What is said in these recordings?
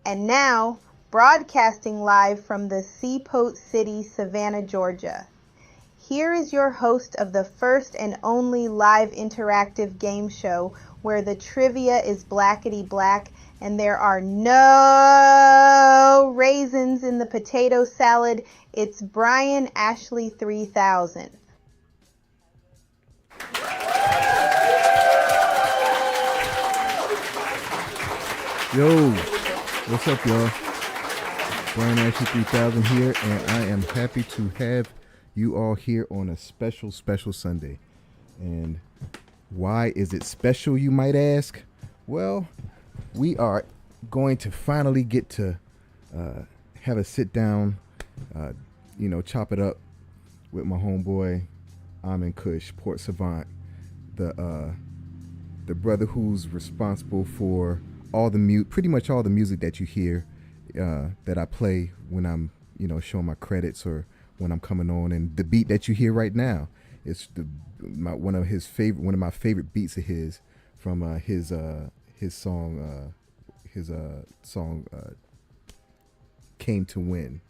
And now, broadcasting live from the Seaport City, Savannah, Georgia. Here is your host of the first and only live interactive game show where the trivia is blackety black and there are no raisins in the potato salad. It's Brian Ashley 3000. Yo, what's up, y'all? Brian Ashley 3000 here, and I am happy to have you all here on a special Sunday. And why is it special, you might ask? Well, we are going to finally get to have a sit down, chop it up with my homeboy, Amin Kush, Port Savant, the brother who's responsible for pretty much all the music that you hear that I play when I'm, showing my credits or when I'm coming on, and the beat that you hear right now is one of my favorite beats of his from his song Came to Win.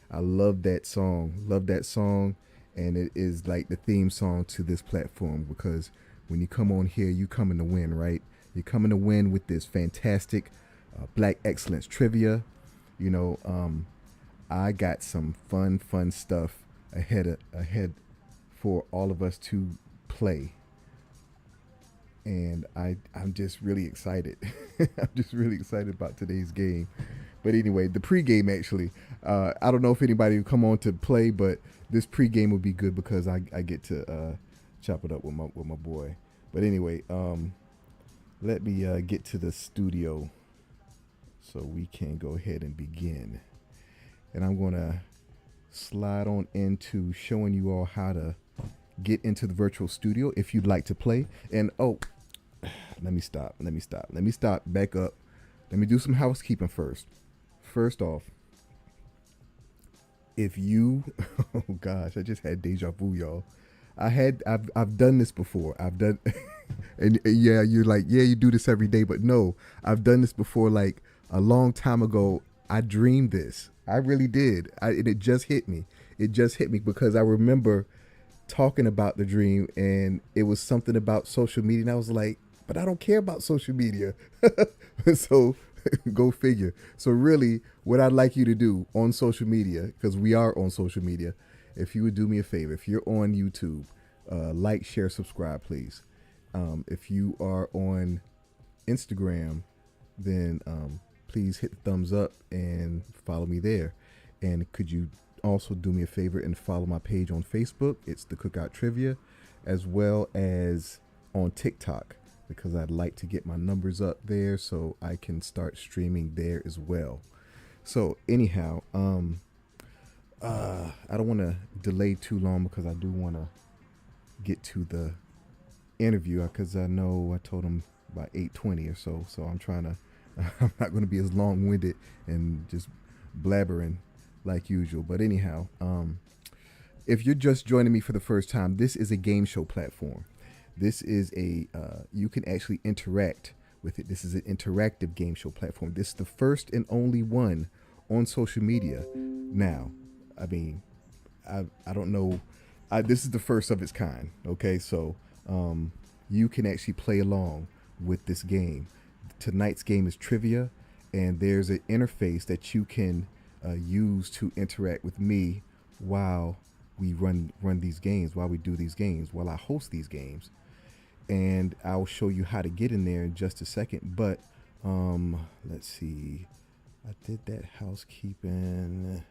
I love that song, and it is like the theme song to this platform, because when you come on here, you coming to win, right? You're coming to win with this fantastic Black Excellence trivia. I got some fun stuff ahead for all of us to play. And I'm just really excited. I'm just really excited about today's game. But anyway, the pregame actually, I don't know if anybody will come on to play, but this pregame will be good because I get to chop it up with my boy. But anyway, let me get to the studio so we can go ahead and begin. And I'm going to slide on into showing you all how to get into the virtual studio if you'd like to play. And let me stop, back up. Let me do some housekeeping first. First off, if you, oh gosh, I just had deja vu, y'all. I've done this before. And yeah, you're like, yeah, you do this every day, but no, I've done this before. Like a long time ago, I dreamed this. I really did. It just hit me. Because I remember talking about the dream, and it was something about social media, and I was like, but I don't care about social media. So go figure. So really, what I'd like you to do on social media, because we are on social media, if you would do me a favor, if you're on YouTube, like, share, subscribe, please. If you are on Instagram, then please hit the thumbs up and follow me there. And could you also do me a favor and follow my page on Facebook? It's the Cookout Trivia, as well as on TikTok, because I'd like to get my numbers up there so I can start streaming there as well. So anyhow, I don't want to delay too long because I do want to get to the interview, because I know I told him about 8:20 or so. So I'm not going to be as long-winded and just blabbering like usual. But anyhow, if you're just joining me for the first time, this is a game show platform. This is you can actually interact with it. This is an interactive game show platform. This is the first and only one on social media. Now, I mean, I don't know. This is the first of its kind. Okay, so you can actually play along with this game. Tonight's game is trivia, and there's an interface that you can use to interact with me while we run these games, while we do these games, while I host these games. And I'll show you how to get in there in just a second. But let's see. I did that housekeeping,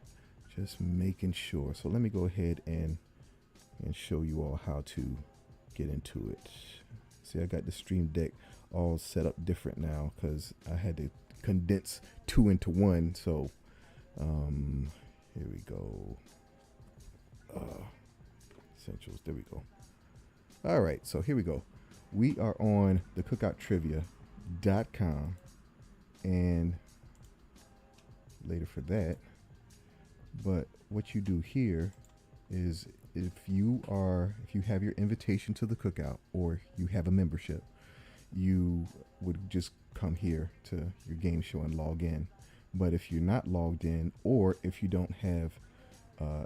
just making sure. So let me go ahead and show you all how to get into it. See, I got the Stream Deck all set up different now because I had to condense two into one. So here we go. Essentials. There we go. All right. So here we go. We are on the cookouttrivia.com, and later for that. But what you do here is if you have your invitation to the cookout or you have a membership, you would just come here to your game show and log in. But if you're not logged in, or if you don't have uh,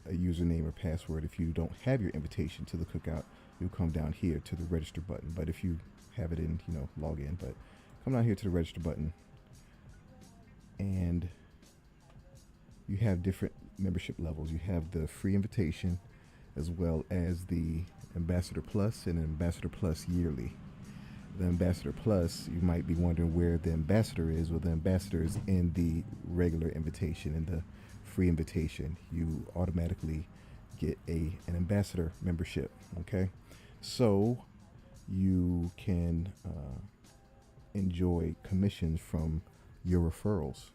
a username or password, if you don't have your invitation to the cookout, you'll come down here to the register button. But if you have it in, log in. But come down here to the register button, and you have different membership levels. You have the free invitation, as well as the Ambassador Plus and Ambassador Plus yearly. The Ambassador Plus, you might be wondering where the Ambassador is. Well, the Ambassador is in the regular invitation. In the free invitation, you automatically get an Ambassador membership. Okay, so you can enjoy commissions from your referrals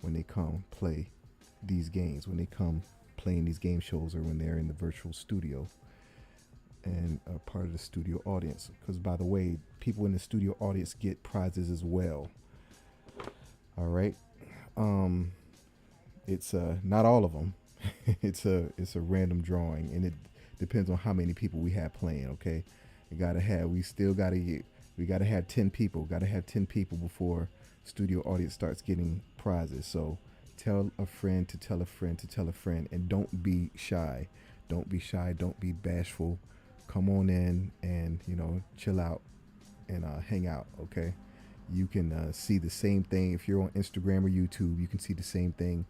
when they come play these games, when they come playing these game shows, or when they're in the virtual studio and are part of the studio audience. Because, by the way, people in the studio audience get prizes as well. All right. It's not all of them. it's a random drawing, and it depends on how many people we have playing. Okay, we gotta have 10 people. Gotta have 10 people before studio audience starts getting prizes. So tell a friend to tell a friend to tell a friend, and don't be shy. Don't be shy. Don't be bashful. Come on in and chill out and hang out. Okay, you can see the same thing if you're on Instagram or YouTube. You can see the same thing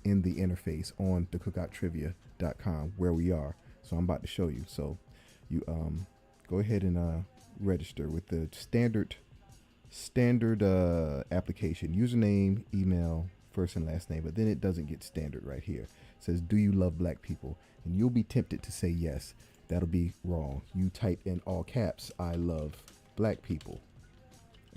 in the interface on theCookoutTrivia.com where we are. So I'm about to show you. So you go ahead and register with the standard application, username, email, first and last name. But then it doesn't get standard right here. It says, do you love black people? And you'll be tempted to say yes. That'll be wrong. You type in all caps, I love black people.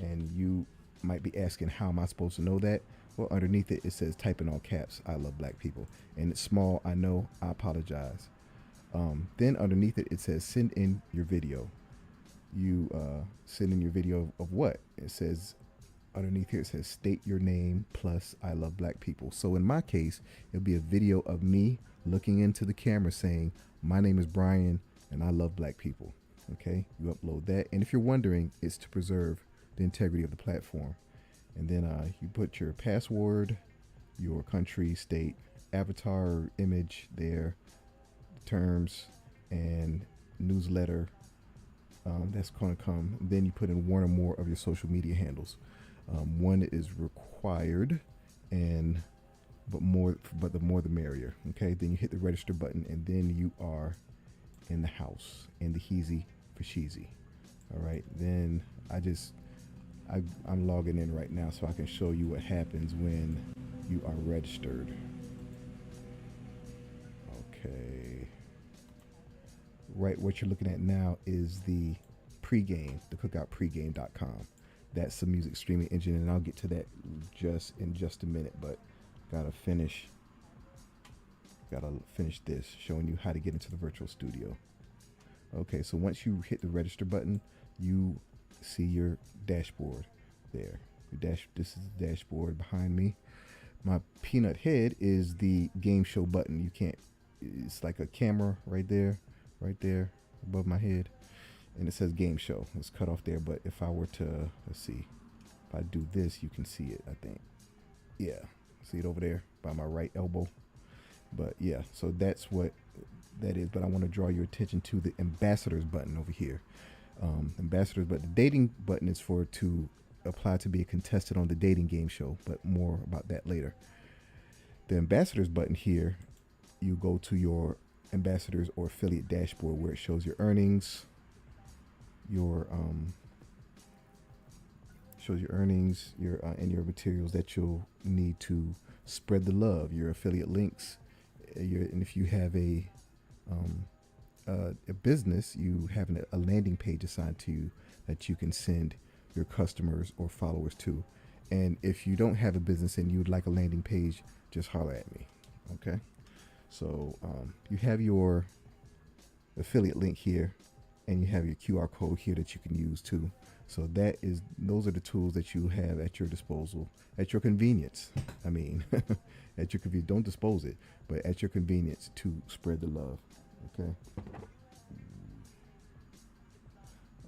And you might be asking, how am I supposed to know that? Well, underneath it, it says type in all caps, I love black people. And it's small, I know, I apologize. Then underneath it, it says send in your video. You send in your video of what? It says underneath here, it says state your name plus I love black people. So in my case, it'll be a video of me looking into the camera saying, my name is Brian and I love black people. Okay, you upload that. And if you're wondering, it's to preserve the integrity of the platform. And then you put your password, your country, state, avatar or image there, terms, and newsletter. That's going to come. Then you put in one or more of your social media handles. One is required, but the more the merrier. Okay, then you hit the register button, and then you are in the house, in the heezy for sheezy. All right, then I'm logging in right now so I can show you what happens when you are registered. Okay. Right, what you're looking at now is the pregame, the cookoutpregame.com. That's the music streaming engine, and I'll get to that in just a minute, but gotta finish this, showing you how to get into the virtual studio. Okay, so once you hit the register button, you see your dashboard there. This is the dashboard behind me. My peanut head is the game show button. It's like a camera right there above my head, and it says game show. It's cut off there, but if I were to, let's see, if I do this, you can see it, I think. Yeah, see it over there by my right elbow. But yeah, so that's what that is. But I want to draw your attention to the ambassadors button over here. Ambassadors, but the dating button is to apply to be a contestant on the dating game show, but more about that later. The ambassadors button here, you go to your ambassadors or affiliate dashboard where it shows your earnings, and your materials that you'll need to spread the love, your affiliate links, and if you have a business, you have a landing page assigned to you that you can send your customers or followers to. And if you don't have a business and you would like a landing page, just holler at me. Okay, so you have your affiliate link here, and you have your QR code here that you can use too. So those are the tools that you have at your disposal, at your convenience. I mean, at your convenience. Don't dispose it, but at your convenience to spread the love. Okay.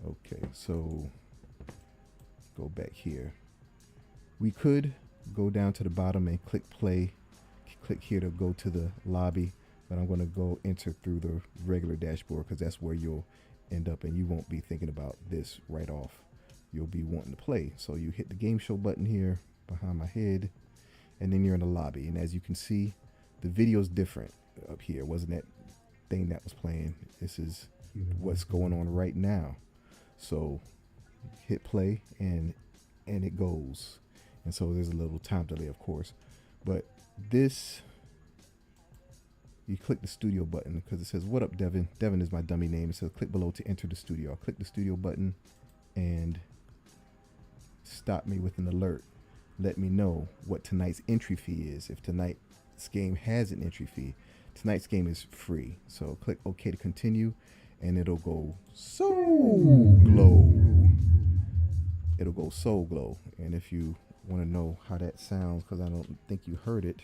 Okay, so go back here. We could go down to the bottom and click play. Click here to go to the lobby, but I'm going to go enter through the regular dashboard because that's where you'll end up, and you won't be thinking about this right off. You'll be wanting to play. So you hit the game show button here behind my head, and then you're in the lobby. And as you can see, the video's different up here. It wasn't that thing that was playing. This is what's going on right now. So hit play and it goes. And so there's a little time delay, of course, but this, you click the studio button because it says, "What up, Devin?" Devin is my dummy name. It says click below to enter the studio. I'll click the studio button and stop me with an alert. Let me know what tonight's entry fee is. If tonight's game has an entry fee, tonight's game is free. So click OK to continue, and it'll go Soul Glow. It'll go Soul Glow. And if you want to know how that sounds, because I don't think you heard it,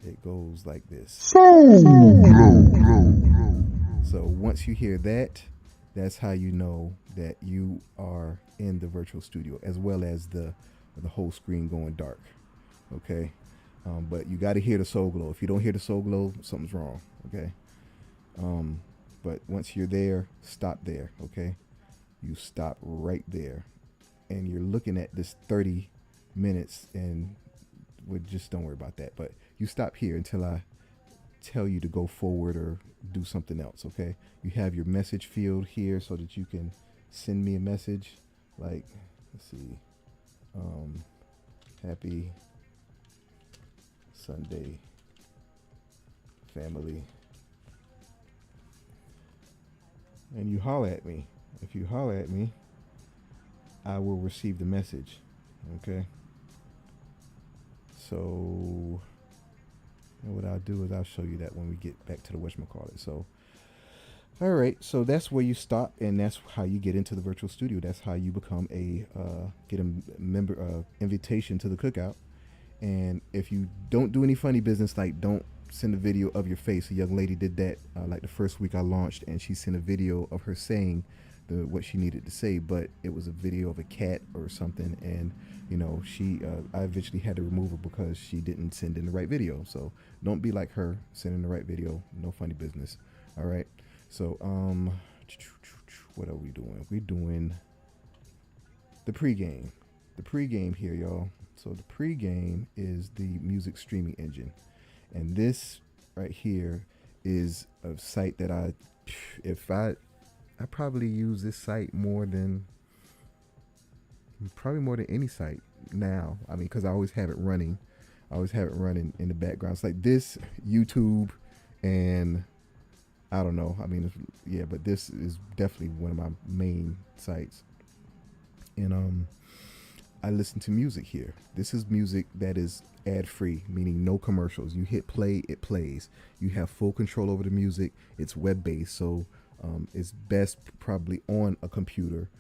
it goes like this. Soul Glow. So once you hear that, that's how you know that you are in the virtual studio, as well as the whole screen going dark. Okay, but you got to hear the Soul Glow. If you don't hear the Soul Glow, something's wrong. Okay, but once you're there, stop there. Okay, you stop right there, and you're looking at this 30 minutes, and just don't worry about that. But you stop here until I tell you to go forward or do something else. Okay, you have your message field here so that you can send me a message like, let's see, happy Sunday, family, and you holler at me. If you holler at me, I will receive the message. Okay, so what I'll do is I'll show you that when we get back to the whatchamacallit. So all right, so that's where you stop, and that's how you get into the virtual studio. That's how you become get a member invitation to the cookout. And if you don't do any funny business, like don't send a video of your face. A young lady did that like the first week I launched, and she sent a video of her saying what she needed to say, but it was a video of a cat or something, and I eventually had to remove her because she didn't send in the right video. So don't be like her, send in the right video. No funny business. All right. So, what are we doing? We're doing the pregame. The pregame here, y'all. So the pregame is the music streaming engine. And this right here is a site that I probably use this site more than any site now. I mean, because I always have it running. I always have it running in the background. It's like this, YouTube, and I don't know. I mean, yeah, but this is definitely one of my main sites. And I listen to music here. This is music that is ad-free, meaning no commercials. You hit play, it plays. You have full control over the music. It's web-based, so it's best probably on a computer,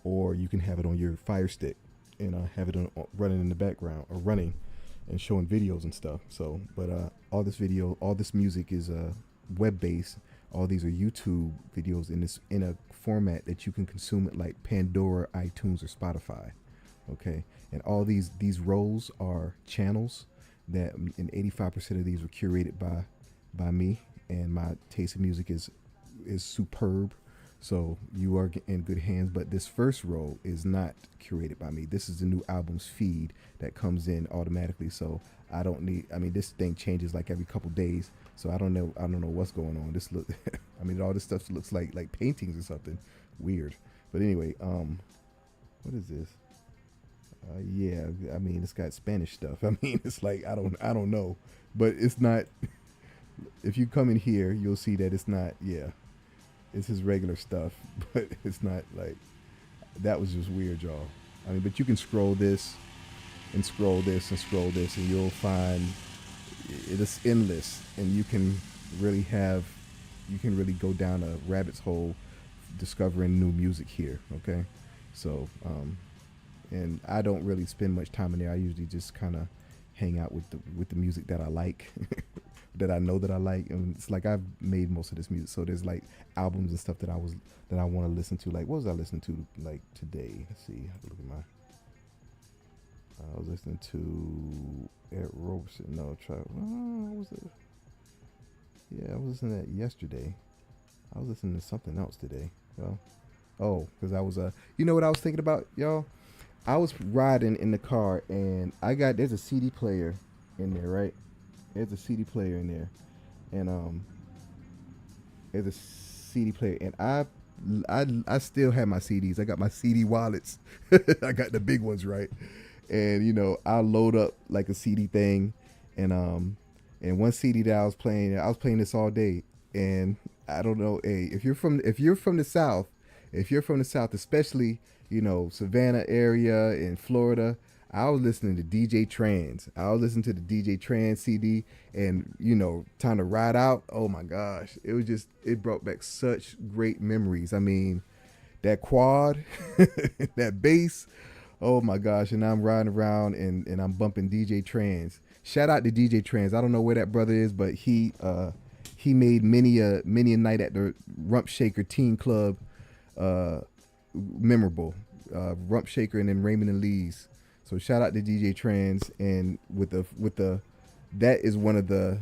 or you can have it on your Fire Stick and have it running in the background, or running and showing videos and stuff. So, but all this music is web-based. All these are YouTube videos in a format that you can consume it like Pandora, iTunes, or Spotify. Okay, and all these roles are channels that, and 85% of these were curated by me, and my taste in music is superb. So you are in good hands. But this first row is not curated by me. This is the new albums feed that comes in automatically. So I don't need. I mean, this thing changes like every couple days. So I don't know what's going on. This look. I mean, all this stuff looks like paintings or something weird. But anyway, what is this? Yeah, I mean, it's got Spanish stuff. I mean, it's like I don't know, but it's not. If you come in here, you'll see that it's not. Yeah, it's his regular stuff, but it's not like that. Was just weird, y'all. I mean, but you can scroll this and scroll this and scroll this, and you'll find it is endless, and you can really go down a rabbit's hole discovering new music here. Okay, so and I don't really spend much time in there. I usually just kind of hang out with the music that I like, that I know that I like, and it's like I've made most of this music. So there's like albums and stuff that I want to listen to. Like, what was I listening to like today? Let's see. Look at my. was listening to Eric Roberson. No, what was it? Yeah, I was listening to that yesterday. I was listening to something else today. Well, because I was you know what I was thinking about, y'all? I was riding in the car and there's a CD player in there, right? There's a CD player in there, and there's a CD player, and I still have my CDs. I got my CD wallets. I got the big ones, right? And I'll load up like a CD thing, and one CD that I was playing this all day, and I don't know, hey, if you're from the South, especially Savannah area in Florida, I was listening to DJ Trans. I was listening to the DJ Trans CD, and time to ride out. Oh my gosh, it brought back such great memories. I mean, that quad, that bass. Oh my gosh, and I'm riding around and I'm bumping DJ Trans. Shout out to DJ Trans. I don't know where that brother is, but he made many a night at the Rump Shaker Teen Club memorable. Rump Shaker and then Raymond and Lee's. So shout out to DJ Trans, and with the that is one of the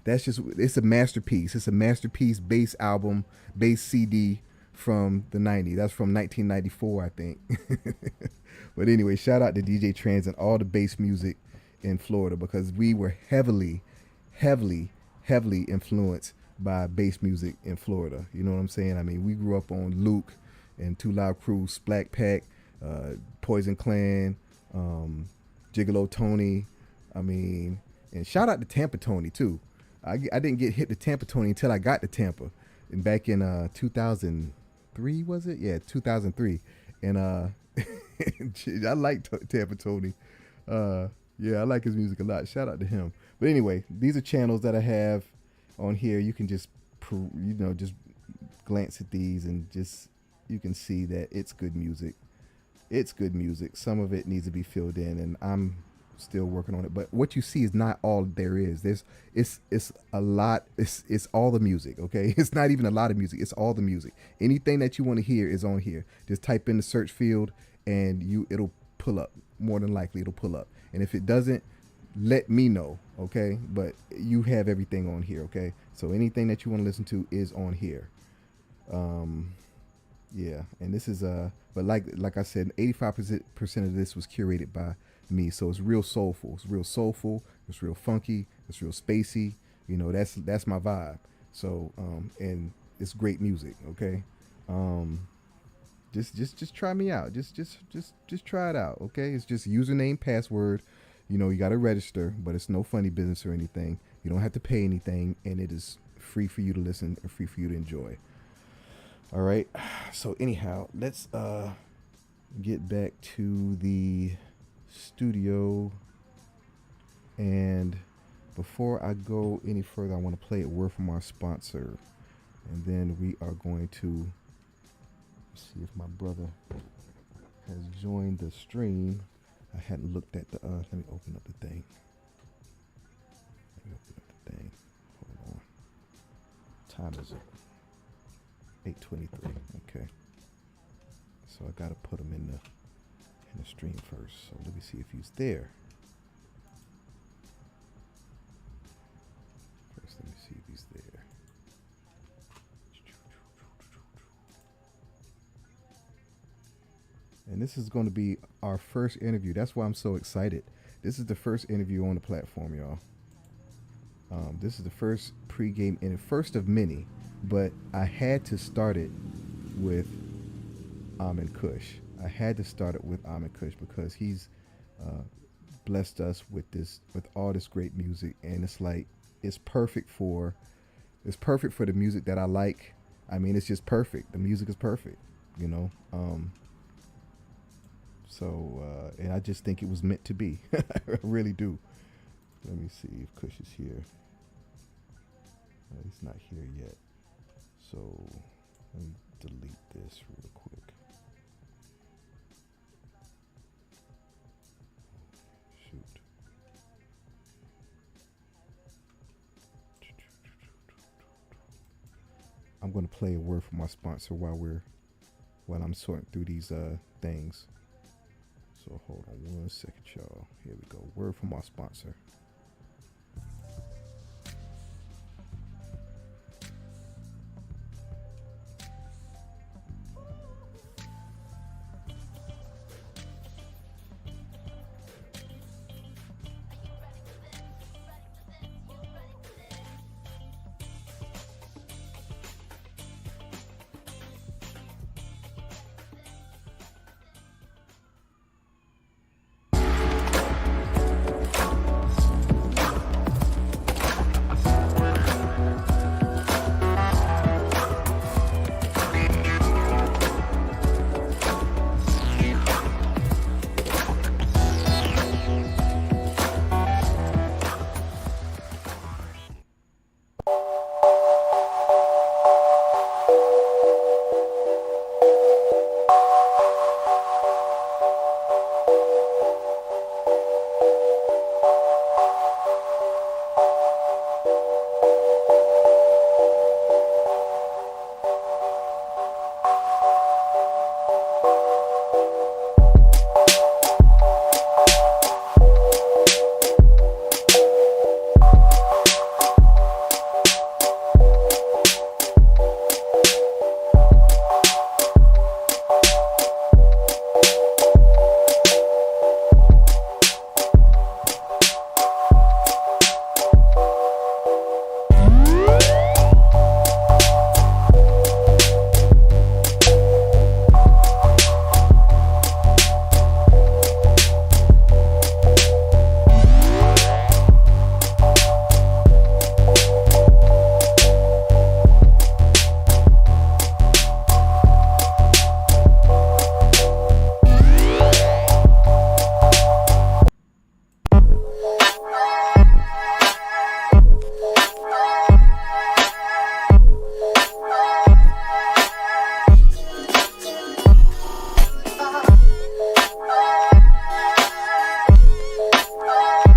it's a masterpiece. It's a masterpiece bass album, bass CD from the 90s. That's from 1994, I think. But anyway, shout out to DJ Trans and all the bass music in Florida, because we were heavily influenced by bass music in Florida. You know what I'm saying? I mean, we grew up on Luke and Too Loud Crew, Splack Pack, Poison Clan, Gigolo Tony. I mean, and shout out to Tampa Tony too. I didn't get hit to Tampa Tony until I got to Tampa, and back in 2003, was it? Yeah, 2003. And I like Tampa Tony. Yeah, I like his music a lot. Shout out to him. But anyway, these are channels that I have on here. You can just just glance at these and just you can see that it's good music. It's good music. Some of it needs to be filled in, and I'm still working on it. But what you see is not all there is. It's a lot. It's all the music. Okay, it's not even a lot of music. It's all the music. Anything that you want to hear is on here. Just type in the search field, and it'll pull up. More than likely, it'll pull up. And if it doesn't, let me know. Okay, but you have everything on here. Okay, so anything that you want to listen to is on here. Yeah, and this is but like I said, 85% of this was curated by me, so it's real soulful. It's real soulful. It's real funky. It's real spacey. That's my vibe. So and it's great music. Okay, just try me out. Just try it out. Okay, it's just username, password. You got to register, but it's no funny business or anything. You don't have to pay anything, and it is free for you to listen and free for you to enjoy. All right. So anyhow, let's get back to the studio. And before I go any further, I want to play a word from our sponsor. And then we are going to see if my brother has joined the stream. I hadn't looked at the let me open up the thing. Hold on. Time is it? 8:23. Okay. So I gotta put him in the stream first. So let me see if he's there. First, let me see if he's there. And this is going to be our first interview. That's why I'm so excited. This is the first interview on the platform, y'all. This is the first pregame and first of many. But I had to start it with Amin Kush. I had to start it with Amin Kush because he's blessed us with all this great music, and it's perfect for the music that I like. I mean, it's just perfect. The music is perfect, and I just think it was meant to be. I really do. Let me see if Kush is here. He's not here yet. So let me delete this real quick. Shoot. I'm going to play a word from our sponsor while I'm sorting through these things. So hold on 1 second, y'all. Here we go. Word from our sponsor.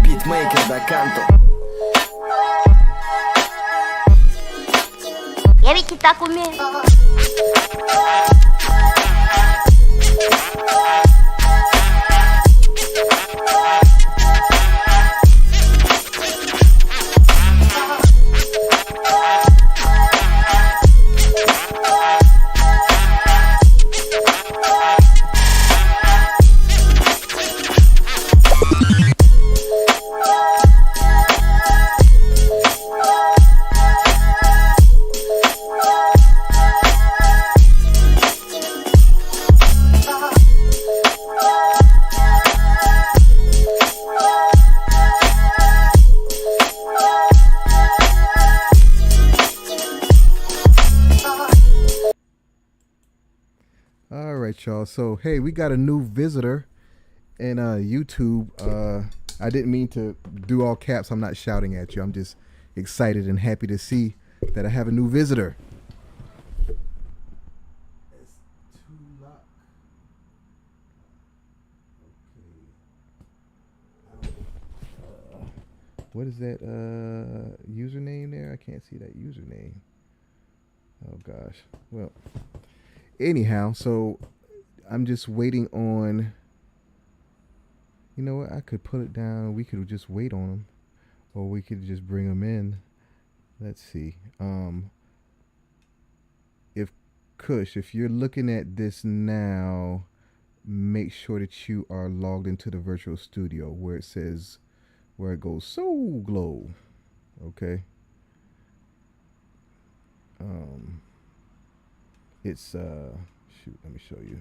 Beatmaker da canto. Ele que tá comendo. All right, y'all. So, hey, we got a new visitor in YouTube. I didn't mean to do all caps. I'm not shouting at you. I'm just excited and happy to see that I have a new visitor. What is that username there? I can't see that username. Oh gosh. Well, anyhow, so I'm just waiting on. You know what? I could put it down. We could just wait on them, or we could just bring them in. Let's see. If Kush, if you're looking at this now, make sure that you are logged into the virtual studio where it says, where it goes Soul Glow. Okay. It's shoot, let me show you.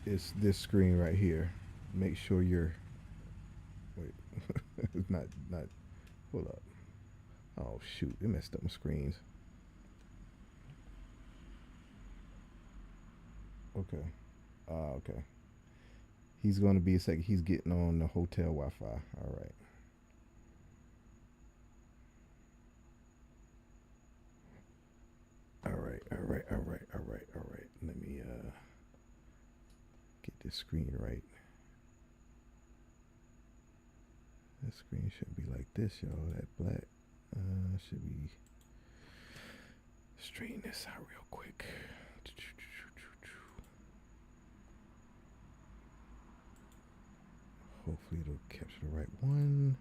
It's this screen right here. Make sure you're wait. It's not hold up. Oh shoot, it messed up my screens. Okay. Okay. He's gonna be a second. He's getting on the hotel Wi-Fi. All right. All right. Let me get this screen right. The screen should be like this, y'all. That black should be. Straighten this out real quick. Hopefully it'll capture the right one.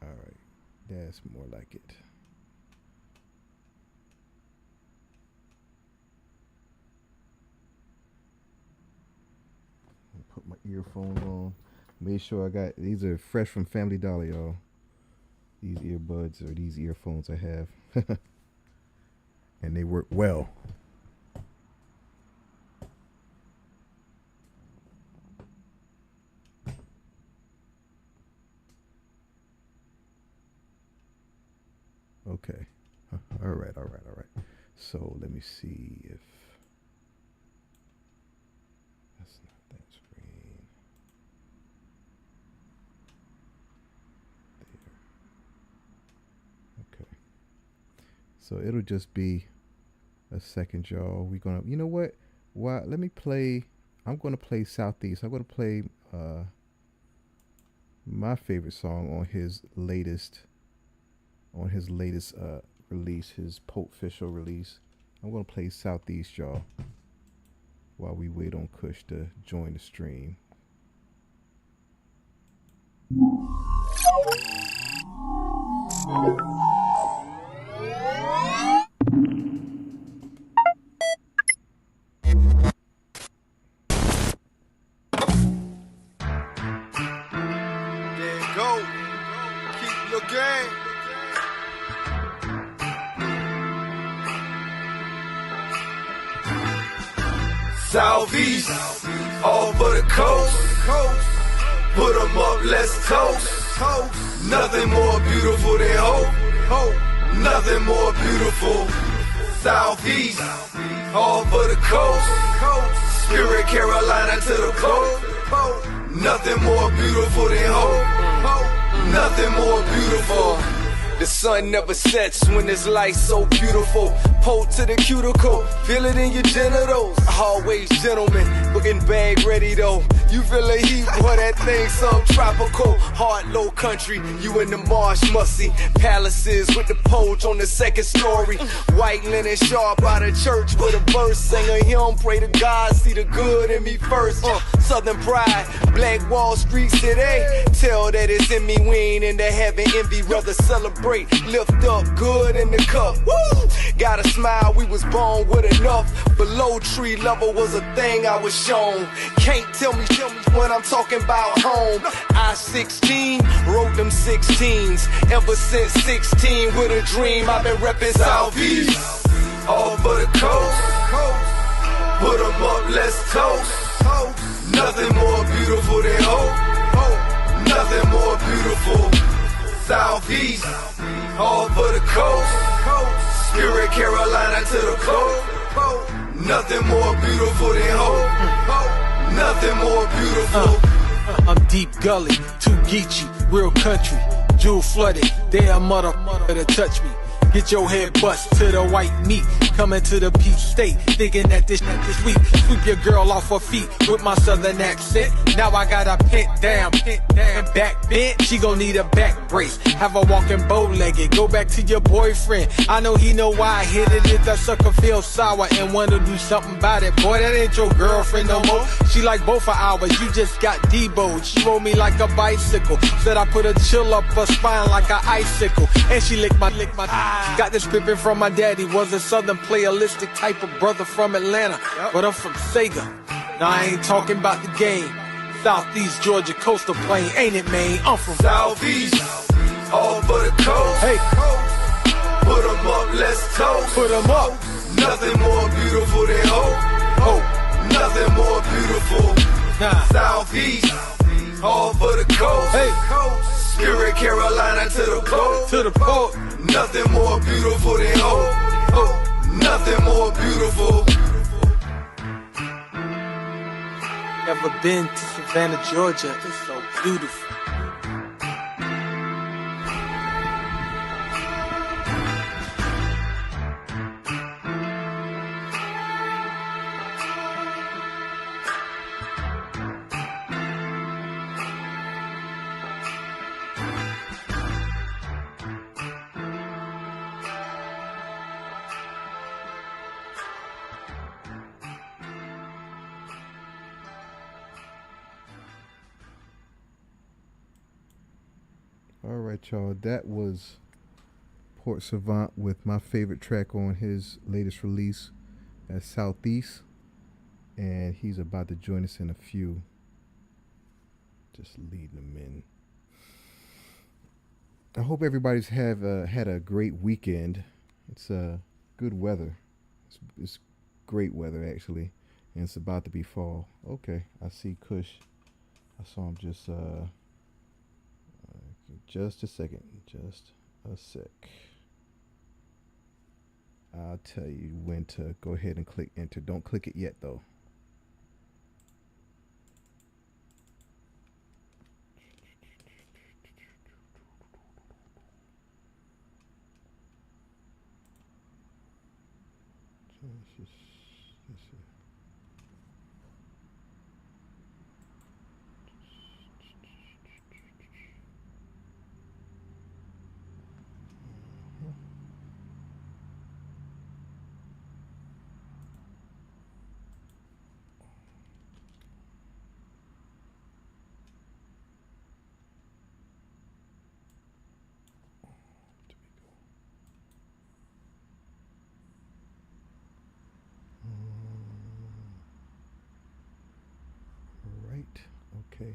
All right, that's more like it. Put my earphones on. Make sure I got, these are fresh from Family Dollar, y'all. These earbuds or these earphones I have. And they work well. Okay. All right. So let me see if that's not that screen. There. Okay. So it'll just be a second, y'all. We're gonna, you know what? Why? Let me play. I'm gonna play Southeast. I'm gonna play my favorite song on his latest release, his Pulp Official release. I'm gonna play Southeast, y'all, while we wait on Kush to join the stream. There go. Keep looking. Southeast, all for the coast. Put 'em up, let's toast. Nothing more beautiful than hope. Nothing more beautiful. Southeast, all for the coast. Spirit Carolina to the coast. Nothing more beautiful than hope. Nothing more beautiful. The sun never sets when this light so beautiful. Pull to the cuticle, feel it in your genitals. Always gentlemen, looking bag ready though. You feel the heat, boy, that thing subtropical. Hard low country, you in the marsh musty. Palaces with the porch on the second story. White linen sharp out of church with a verse. Sing a hymn, pray to God, see the good in me first. Southern pride, Black Wall Street today. Tell that it's in me, we ain't into heaven envy. Rather celebrate, lift up, good in the cup. Woo! Gotta smile, we was born with enough. Below tree level was a thing I was shown. Can't tell me when I'm talking about home. I-16, wrote them 16s. Ever since 16 with a dream, I've been reppin' Southeast. All for the coast. Put 'em up, let's toast. Nothing more beautiful than hope. Nothing more beautiful. Southeast, all for the coast. Spirit Carolina to the coast. Nothing more beautiful than hope. Nothing more beautiful. I'm deep gully, too geeky, real country, jewel flooded. Damn mother to touch me. Get your head bust to the white meat. Coming to the peak state, thinking that this week. Sweep your girl off her feet with my southern accent. Now I got a pent down, back bent. She gon' need a back brace. Have her walking bow-legged. Go back to your boyfriend. I know he know why I hit it. If that sucker feels sour and wanna do something about it. Boy, that ain't your girlfriend no more. She like both of ours. You just got deboed. She rode me like a bicycle. Said I put a chill up her spine like an icicle. And she licked my eyes. Got this pippin' from my daddy, was a southern playalistic type of brother from Atlanta, but I'm from Sega. Now I ain't talking about the game. Southeast Georgia coastal plain, ain't it, man? I'm from Southeast, all for the coast. Hey, put 'em up, let's toast. Put 'em up. Nothing more beautiful than hope. Nothing more beautiful. Nah. Southeast, all for the coast. Hey, Spirit Carolina to the coast. To the port. Nothing more beautiful than hope. Nothing more beautiful. Never been to Savannah, Georgia. It's so beautiful. All right, y'all. That was Port Savant with my favorite track on his latest release at Southeast. And he's about to join us in a few. Just leading them in. I hope everybody's had a great weekend. It's good weather. It's great weather actually, and it's about to be fall. Okay, I see Kush. I saw him just a second. Just a sec. I'll tell you when to go ahead and click enter. Don't click it yet though. Right. Okay.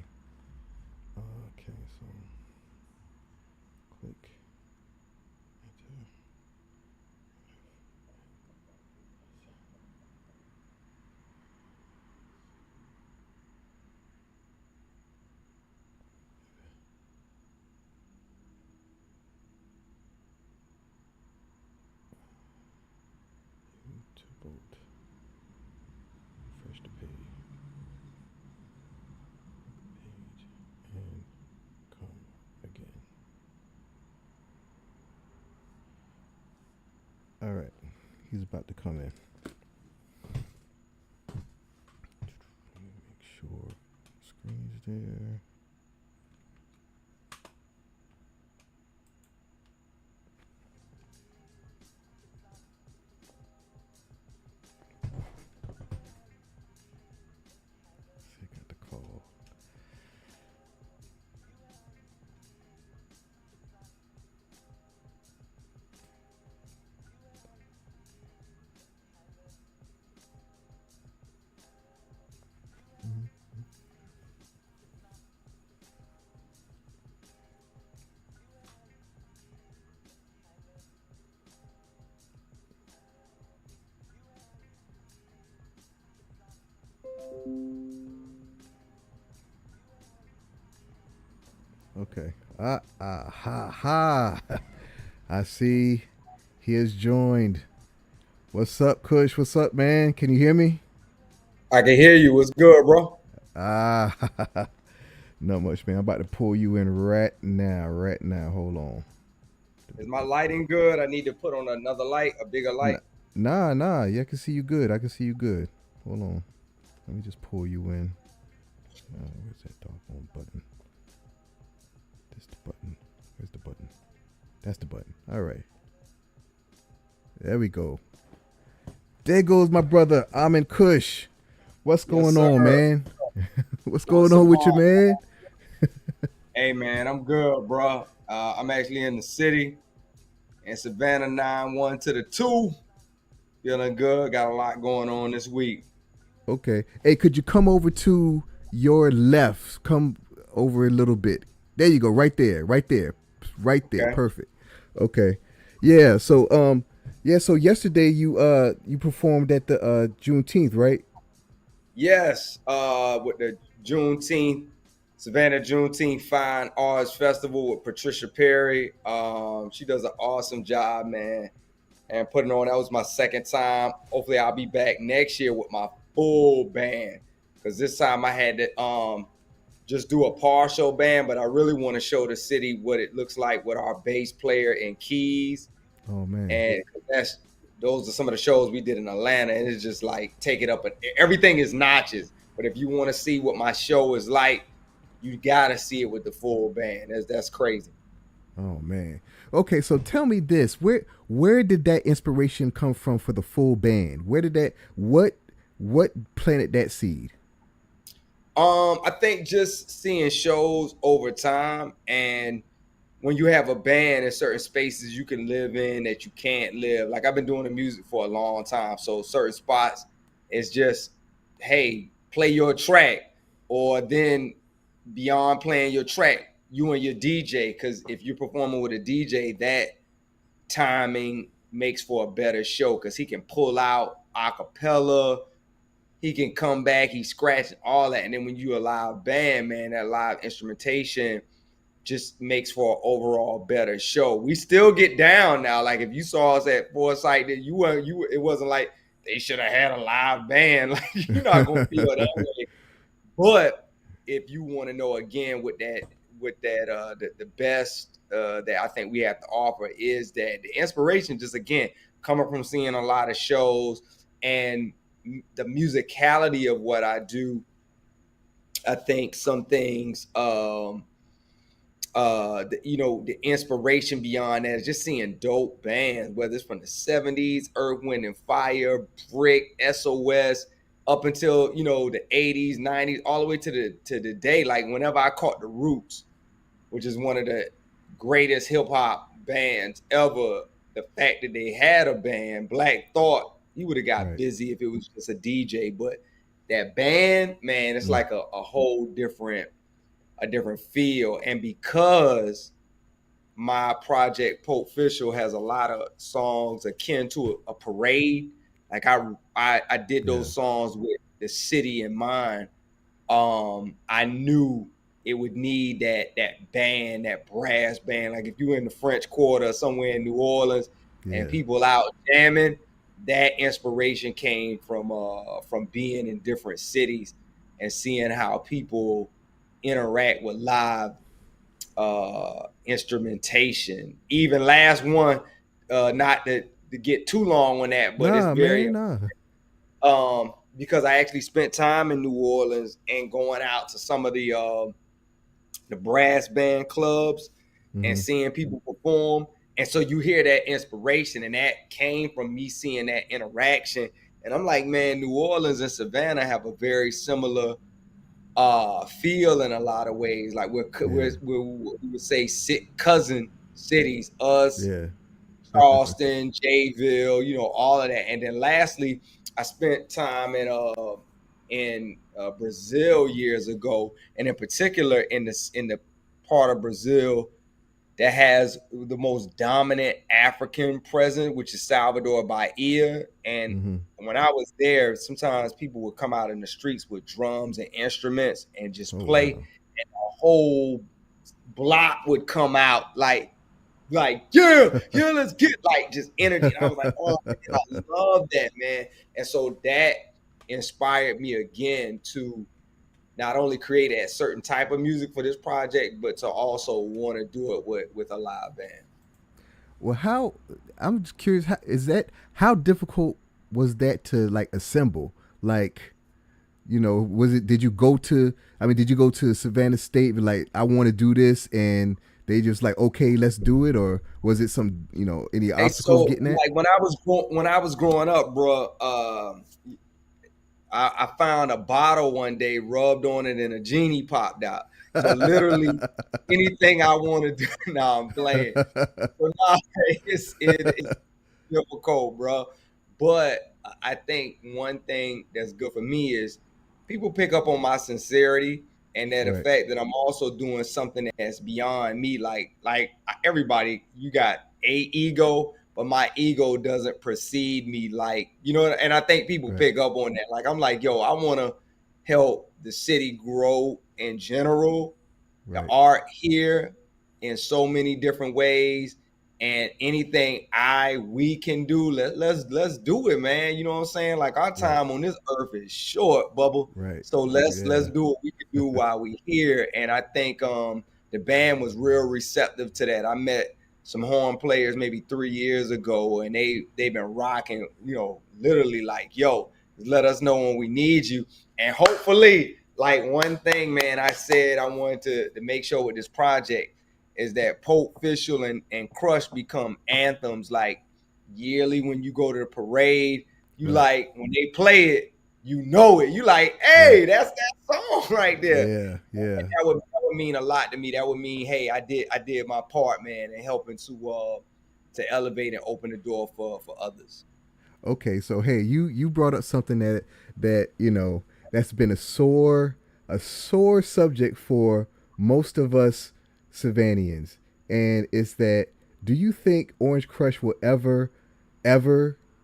Okay. So click enter. To vote. Refresh the page. And come again. All right, he's about to come in. Make sure screen's there. See, got the call. Okay. Ha. I see he has joined. What's up, Kush? What's up, man? Can you hear me? I can hear you. What's good, bro? Ah, not much, man. I'm about to pull you in right now. Right now. Hold on. Is my lighting good? I need to put on another light, a bigger light. Nah. Yeah, I can see you good. Hold on. Let me just pull you in. Where's that doggone button? This the button. Where's the button? That's the button. All right. There we go. There goes my brother, Amin Kush. What's going on, man? What's going on with you, man? Hey, man, I'm good, bro. I'm actually in the city in Savannah 9-1 to the 2. Feeling good. Got a lot going on this week. Okay. Hey, could you come over to your left? Come over a little bit. There you go. Right there. Okay. Perfect. Okay. Yeah. So So yesterday you performed at the Juneteenth, right? Yes. With the Savannah Juneteenth Fine Arts Festival with Patricia Perry. She does an awesome job, man. And putting on, that was my second time. Hopefully I'll be back next year with my full band, because this time I had to just do a partial band, but I really want to show the city what it looks like with our bass player and keys. Oh man. And those are some of the shows we did in Atlanta, and it's just like take it up. Everything is notches, but if you want to see what my show is like, you gotta see it with the full band. That's crazy. Oh man. Okay, so tell me this: where did that inspiration come from for the full band? Where did that what planted that seed? I think just seeing shows over time, and when you have a band in certain spaces you can live in that you can't live. Like I've been doing the music for a long time, so certain spots it's just, hey, play your track, or then beyond playing your track, you and your DJ, because if you're performing with a DJ, that timing makes for a better show because he can pull out a cappella, he can come back, he scratching all that, and then when you a live band, man, that live instrumentation just makes for an overall better show. We still get down now. Like if you saw us at Foresight, that it wasn't like they should have had a live band. Like you're not gonna feel that way. But if you want to know again the best that I think we have to offer is that the inspiration just again coming from seeing a lot of shows and the musicality of what I do. I think some things the inspiration beyond that is just seeing dope bands, whether it's from the 70s, Earth, Wind and Fire, Brick, SOS, up until the 80s, 90s, all the way to the day. Like whenever I caught the Roots, which is one of the greatest hip hop bands ever, the fact that they had a band, Black Thought, he would have got busy if it was just a DJ, but that band, man, it's like a whole different feel. And because my project Pope Official has a lot of songs akin to a parade, like I did those songs with the city in mind. I knew it would need that band, that brass band. Like if you were in the French Quarter somewhere in New Orleans and people out jamming, that inspiration came from being in different cities and seeing how people interact with live instrumentation. Even last one, not to get too long on that, but it's very because I actually spent time in New Orleans and going out to some of the brass band clubs and seeing people perform. And so you hear that inspiration, and that came from me seeing that interaction. And I'm like, man, New Orleans and Savannah have a very similar feel in a lot of ways. Like we would say cousin cities, us, Charleston, Jayville, all of that. And then lastly, I spent time in Brazil years ago, and in particular in the part of Brazil that has the most dominant African presence, which is Salvador Bahia. And when I was there, sometimes people would come out in the streets with drums and instruments and just play, and the whole block would come out like yeah, let's get like just energy. And I was like, oh man, I love that, man. And so that inspired me again to not only create a certain type of music for this project, but to also want to do it with a live band. Well, I'm just curious, how difficult was that to like assemble? Like, did you go to Savannah State and like, I want to do this, and they just like, okay, let's do it? Or was it some, any obstacles getting that? Like when I was growing up, bro, I found a bottle one day, rubbed on it, and a genie popped out. So literally anything I want to do, now I'm playing. So now it's difficult, bro. But I think one thing that's good for me is people pick up on my sincerity and that the fact that I'm also doing something that's beyond me. Like everybody, you got a ego, but my ego doesn't precede me, like, and I think people pick up on that. Like, I'm like, yo, I want to help the city grow in general, the art here in so many different ways, and anything we can do, let's do it, man. You know what I'm saying? Like, our time on this earth is short, Bubble. So let's do what we can do while we here. And I think the band was real receptive to that. I met some horn players maybe 3 years ago, and they've been rocking, literally like, yo, let us know when we need you. And hopefully, like, one thing, man, I said I wanted to make sure with this project is that Pope Official and Crush become anthems, like yearly when you go to the parade, you like when they play it, you know it. You like, hey, that's that song right there. Yeah. That would would mean a lot to me. That would mean, hey, I did my part, man, in helping to elevate and open the door for others. Okay, so hey, you brought up something that that's been a sore subject for most of us Savannians, and it's that, do you think Orange Crush will ever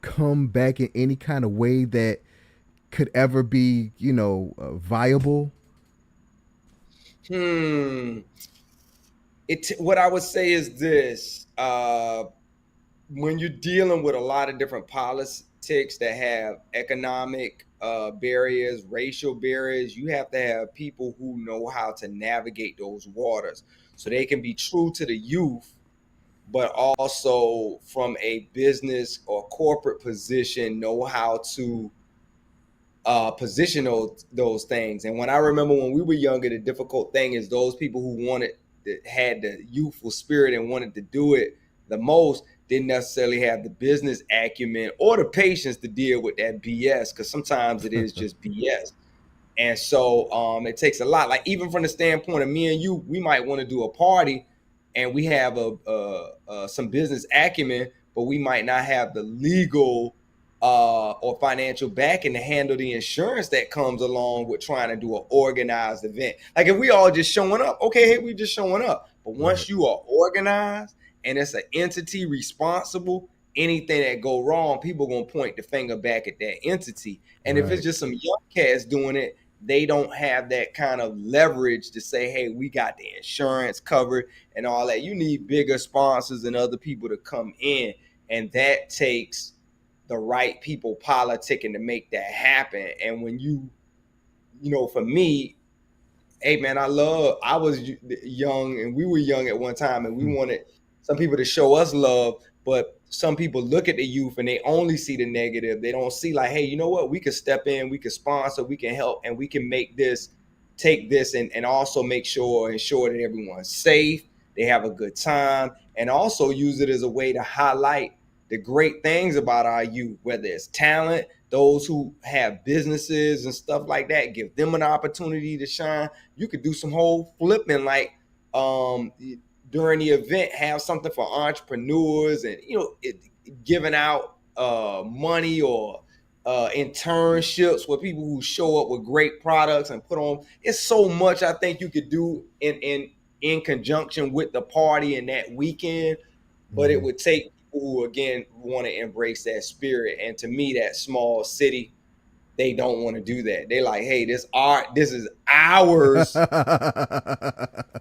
come back in any kind of way that could ever be viable? Hmm. What I would say is this: when you're dealing with a lot of different politics that have economic barriers, racial barriers, you have to have people who know how to navigate those waters so they can be true to the youth, but also from a business or corporate position know how to position those things. And when I remember when we were younger, the difficult thing is those people who had the youthful spirit and wanted to do it the most didn't necessarily have the business acumen or the patience to deal with that BS, because sometimes it is just BS. And so it takes a lot. Like, even from the standpoint of me and you, we might want to do a party and we have some business acumen, but we might not have the legal or financial backing to handle the insurance that comes along with trying to do an organized event. Like, if we all just showing up, okay, hey, we just showing up. But Right. once you are organized and it's an entity responsible, anything that go wrong, people gonna point the finger back at that entity. And if it's Right. just some young cats doing it, they don't have that kind of leverage to say, hey, we got the insurance covered and all that. You need bigger sponsors and other people to come in. And that takes the right people politicking to make that happen. And when for me, hey man, I was young and we were young at one time and we Hmm. wanted some people to show us love, but some people look at the youth and they only see the negative. They don't see, like, hey, you know what, we could step in, we could sponsor, we can help, and we can take this and also ensure that everyone's safe, they have a good time, and also use it as a way to highlight the great things about our youth, whether it's talent, those who have businesses and stuff like that, give them an opportunity to shine. You could do some whole flipping, like um during the event, have something for entrepreneurs and giving out money or internships with people who show up with great products and put on. It's so much I think you could do in conjunction with the party and that weekend, but it Hmm. would take people who again want to embrace that spirit. And to me, that small city, they don't want to do that. They like, hey, this is ours,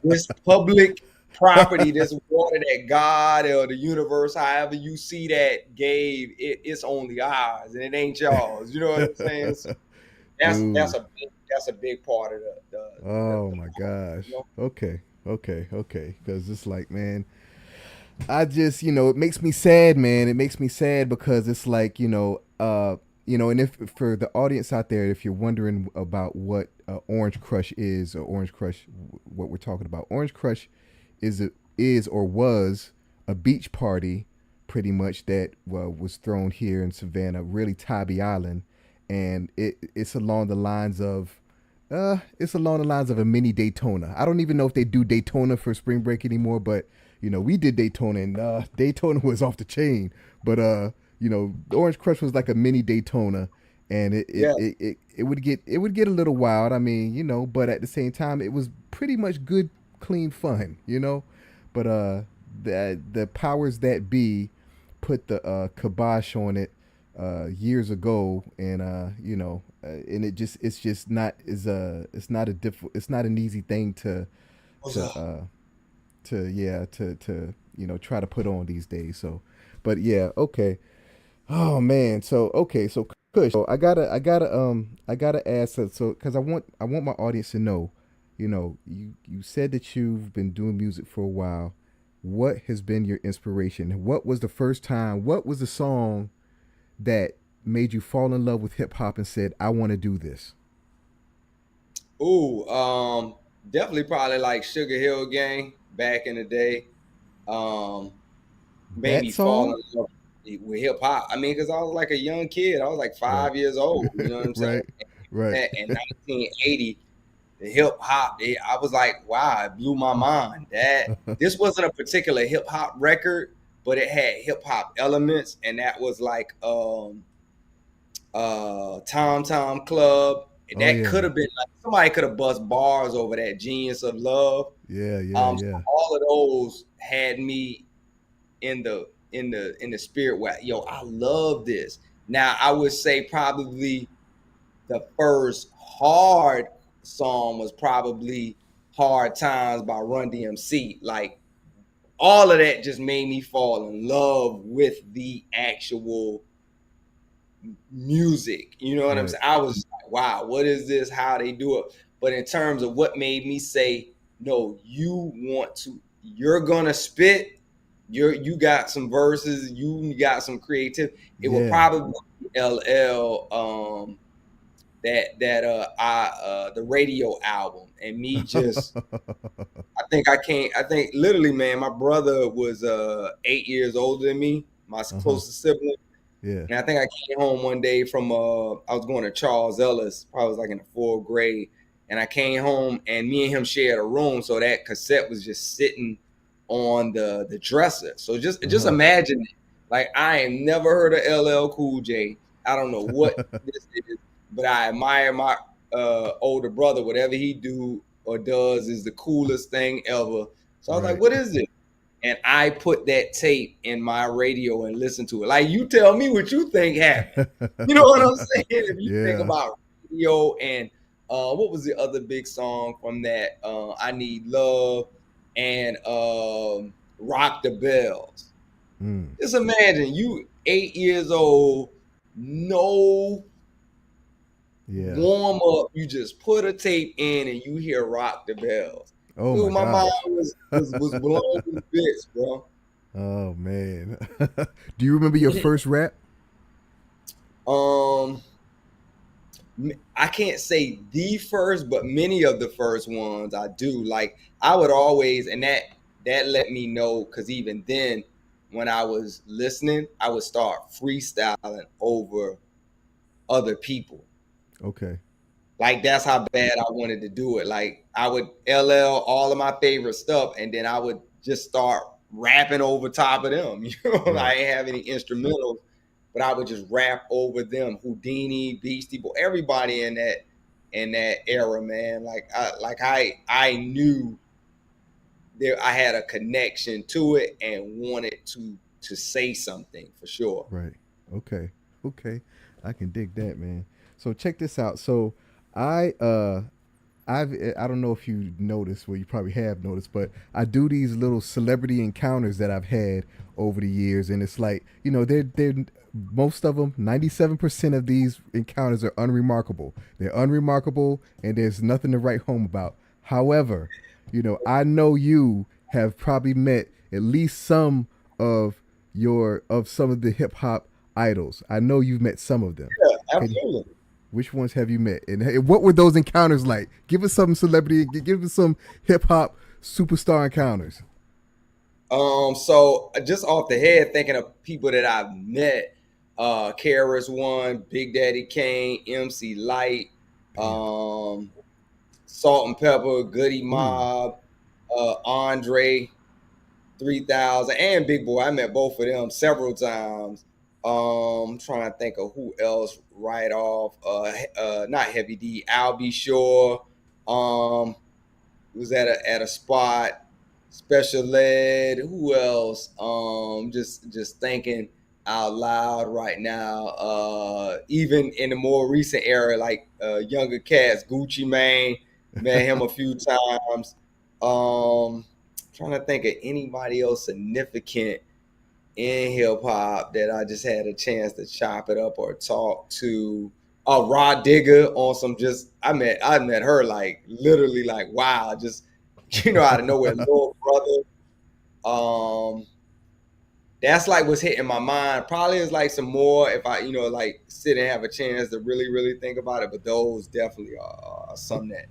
this public property, this water that God or the universe, however you see that, gave it's only ours and it ain't y'all's. You know what I'm saying? So Dude. that's a big part of Oh the my party, gosh. you know? Okay. Because it's like, man, I just, it makes me sad, man. It makes me sad because it's like, and if for the audience out there, if you're wondering about what Orange Crush is, or Orange Crush, what we're talking about, Orange Crush is or was a beach party, pretty much, that was thrown here in Savannah, really Tybee Island, and it's along the lines of. It's along the lines of a mini Daytona. I don't even know if they do Daytona for spring break anymore, but we did Daytona, and Daytona was off the chain. But the Orange Crush was like a mini Daytona, and Yeah. it would get a little wild. I mean, but at the same time, it was pretty much good, clean fun. But the powers that be put the kibosh on it years ago, and and it's just not is it's not an easy thing What's to up? to try to put on these days. So, but yeah, okay. Oh man, so okay, so Kush, so I gotta ask, so because I want my audience to know, you said that you've been doing music for a while. What has been your inspiration? What was the first time? What was the song that made you fall in love with hip hop and said, I want to do this? Ooh, definitely probably like Sugar Hill Gang back in the day. Um, Made That me fall song? in love with hip hop. I mean, because I was like a young kid. I was like Right. 5 years old. You know what I'm saying? Right. Right. In 1980, the hip hop. I was like, wow, it blew my mind that this wasn't a particular hip hop record, but it had hip hop elements, and that was like Tom Tom Club. Oh That yeah. could have been like somebody could have bust bars over that Genius of Love. Yeah, yeah, So yeah. all of those had me in the spirit where, yo, I love this. Now I would say probably the first hard song was probably Hard Times by Run DMC. Like all of that just made me fall in love with the actual music. You know what I'm Right. saying? I was like, wow, what is this? How they do it? But in terms of what made me say, no, you're gonna spit. You got some verses, you got some creative. It will Yeah. probably be LL the radio album, and me just I think literally, man, my brother was 8 years older than me, my Uh-huh. closest sibling. Yeah. And I think I came home one day from I was going to Charles Ellis, probably was like in the 4th grade. And I came home and me and him shared a room. So that cassette was just sitting on the dresser. So just Uh-huh. imagine it. Like I ain't never heard of LL Cool J. I don't know what this is, but I admire my older brother. Whatever he do or does is the coolest thing ever. So I was like, Right. what is it? And I put that tape in my radio and listened to it. Like you tell me what you think happened. You know what I'm saying? If you think Yeah. about radio and what was the other big song from that? I Need Love and Rock the Bells. Mm. Just imagine you 8 years old, no Yeah. warm up. You just put a tape in and you hear Rock the Bells. Oh my Dude, my mind gosh. was blown to bits, bro. Oh man. Do you remember your first rap? Um, I can't say the first, but many of the first ones I do. Like I would always, and that let me know because even then, when I was listening, I would start freestyling over other people. Okay. Like that's how bad I wanted to do it. Like I would LL all of my favorite stuff, and then I would just start rapping over top of them. You know, I Right. ain't have any instrumentals, but I would just rap over them. Houdini, Beastie Boy, everybody in that era, man. I knew there I had a connection to it and wanted to say something for sure. Right. Okay. Okay. I can dig that, man. So check this out. So I I don't know if you noticed, well you probably have noticed, but I do these little celebrity encounters that I've had over the years, and it's like, they're most of them, 97% of these encounters are unremarkable. They're unremarkable and there's nothing to write home about. However, I know you have probably met at least some of some of the hip hop idols. I know you've met some of them. Yeah, Can absolutely. Which ones have you met, and what were those encounters like? Give us some celebrity, give us some hip hop superstar encounters. So just off the head, thinking of people that I've met, Karis One, Big Daddy Kane, MC Light, Damn. Salt and Pepper, Goody Ooh. Mob, Andre 3000, and Big Boy. I met both of them several times. I'm trying to think of who else right off. Not Heavy D, Al B. Shore. Was at a spot. Special Ed. Who else? Just thinking out loud right now. Even in the more recent era, like younger cats, Gucci Mane, met him a few times. Trying to think of anybody else significant in hip hop that I just had a chance to chop it up or talk to. Rod Digger on some just I met her like literally like wow, just out of nowhere, little brother. That's like what's hitting my mind. Probably is like some more if I like sit and have a chance to really think about it. But those definitely are some that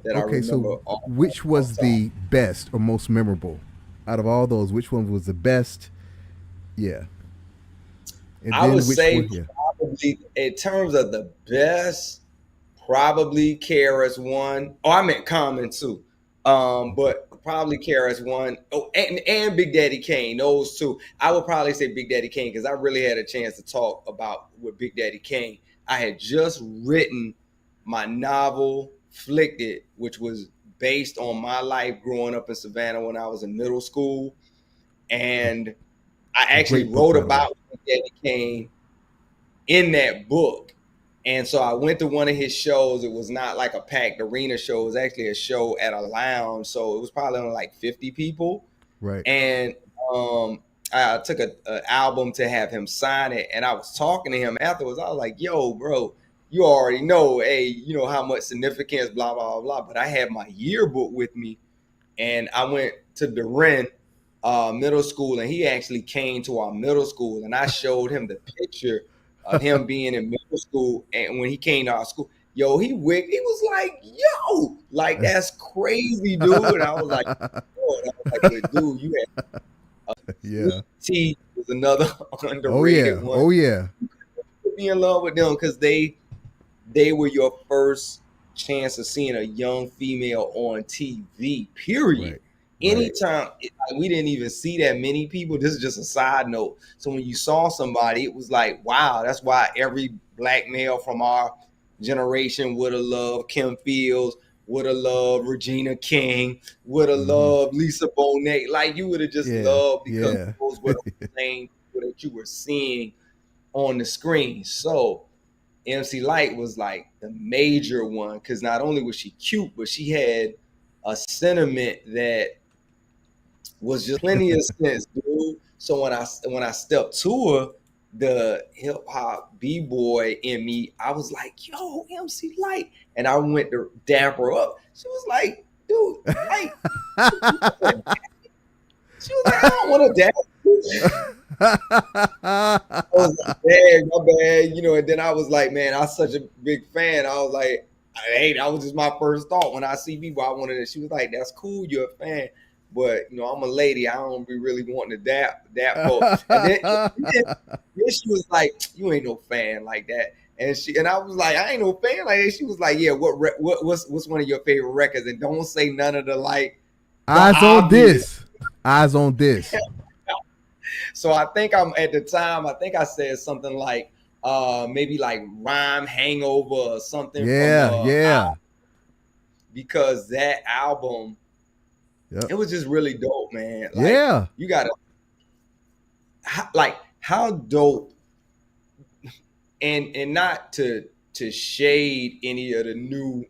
I Okay, remember so which off was top. the best or most memorable out of all those? Which one was the best? Yeah, and I would then which say one? Yeah. probably in terms of the best, probably KRS-One. Oh, I meant Common too. But probably KRS-One. Oh, and Big Daddy Kane. Those two. I would probably say Big Daddy Kane because I really had a chance to talk about with Big Daddy Kane. I had just written my novel Flicked, which was based on my life growing up in Savannah when I was in middle school. And I actually wrote about Big Daddy Kane in that book. And so I went to one of his shows. It was not like a packed arena show. It was actually a show at a lounge. So it was probably only like 50 people. Right. And I took an album to have him sign it. And I was talking to him afterwards. I was like, yo, bro, you already know, hey, you know how much significance, blah, blah, blah. But I had my yearbook with me. And I went to Durin middle school. And he actually came to our middle school. And I showed him the picture of him being in middle school, and when he came to our school, yo, he was like, yo, like that's crazy, dude. And I was like, but dude, you had T was another underrated one. Oh yeah. Be in love with them because they were your first chance of seeing a young female on TV. Period. Right. Anytime we didn't even see that many people. This is just a side note. So when you saw somebody, it was like, wow, that's why every black male from our generation would have loved Kim Fields, would have loved Regina King, would have loved Lisa Bonet. Like you would have just loved because those were the same people that you were seeing on the screen. So MC Lyte was like the major one because not only was she cute, but she had a sentiment that was just plenty of sense, dude. So when I stepped to her, the hip hop b-boy in me, I was like, yo, MC Lyte. And I went to dap her up. She was like, dude, like, she was like, I don't want to dap you. I was like, my bad, you know, and then I was like, man, I'm such a big fan. I was like, hey, that was just my first thought. When I see people, I wanted to, she was like, that's cool, you're a fan. But, you know, I'm a lady. I don't be really wanting to dap folks. And then she was like, you ain't no fan like that. And I was like, I ain't no fan like that. She was like, yeah, what's one of your favorite records? And don't say none of the like. Eyes on this. Eyes on this. So I think at the time, I think I said something like, maybe like Rhyme Hangover or something. Yeah. Because that album, it was just really dope, man. Like, you gotta how dope, and not to shade any of the new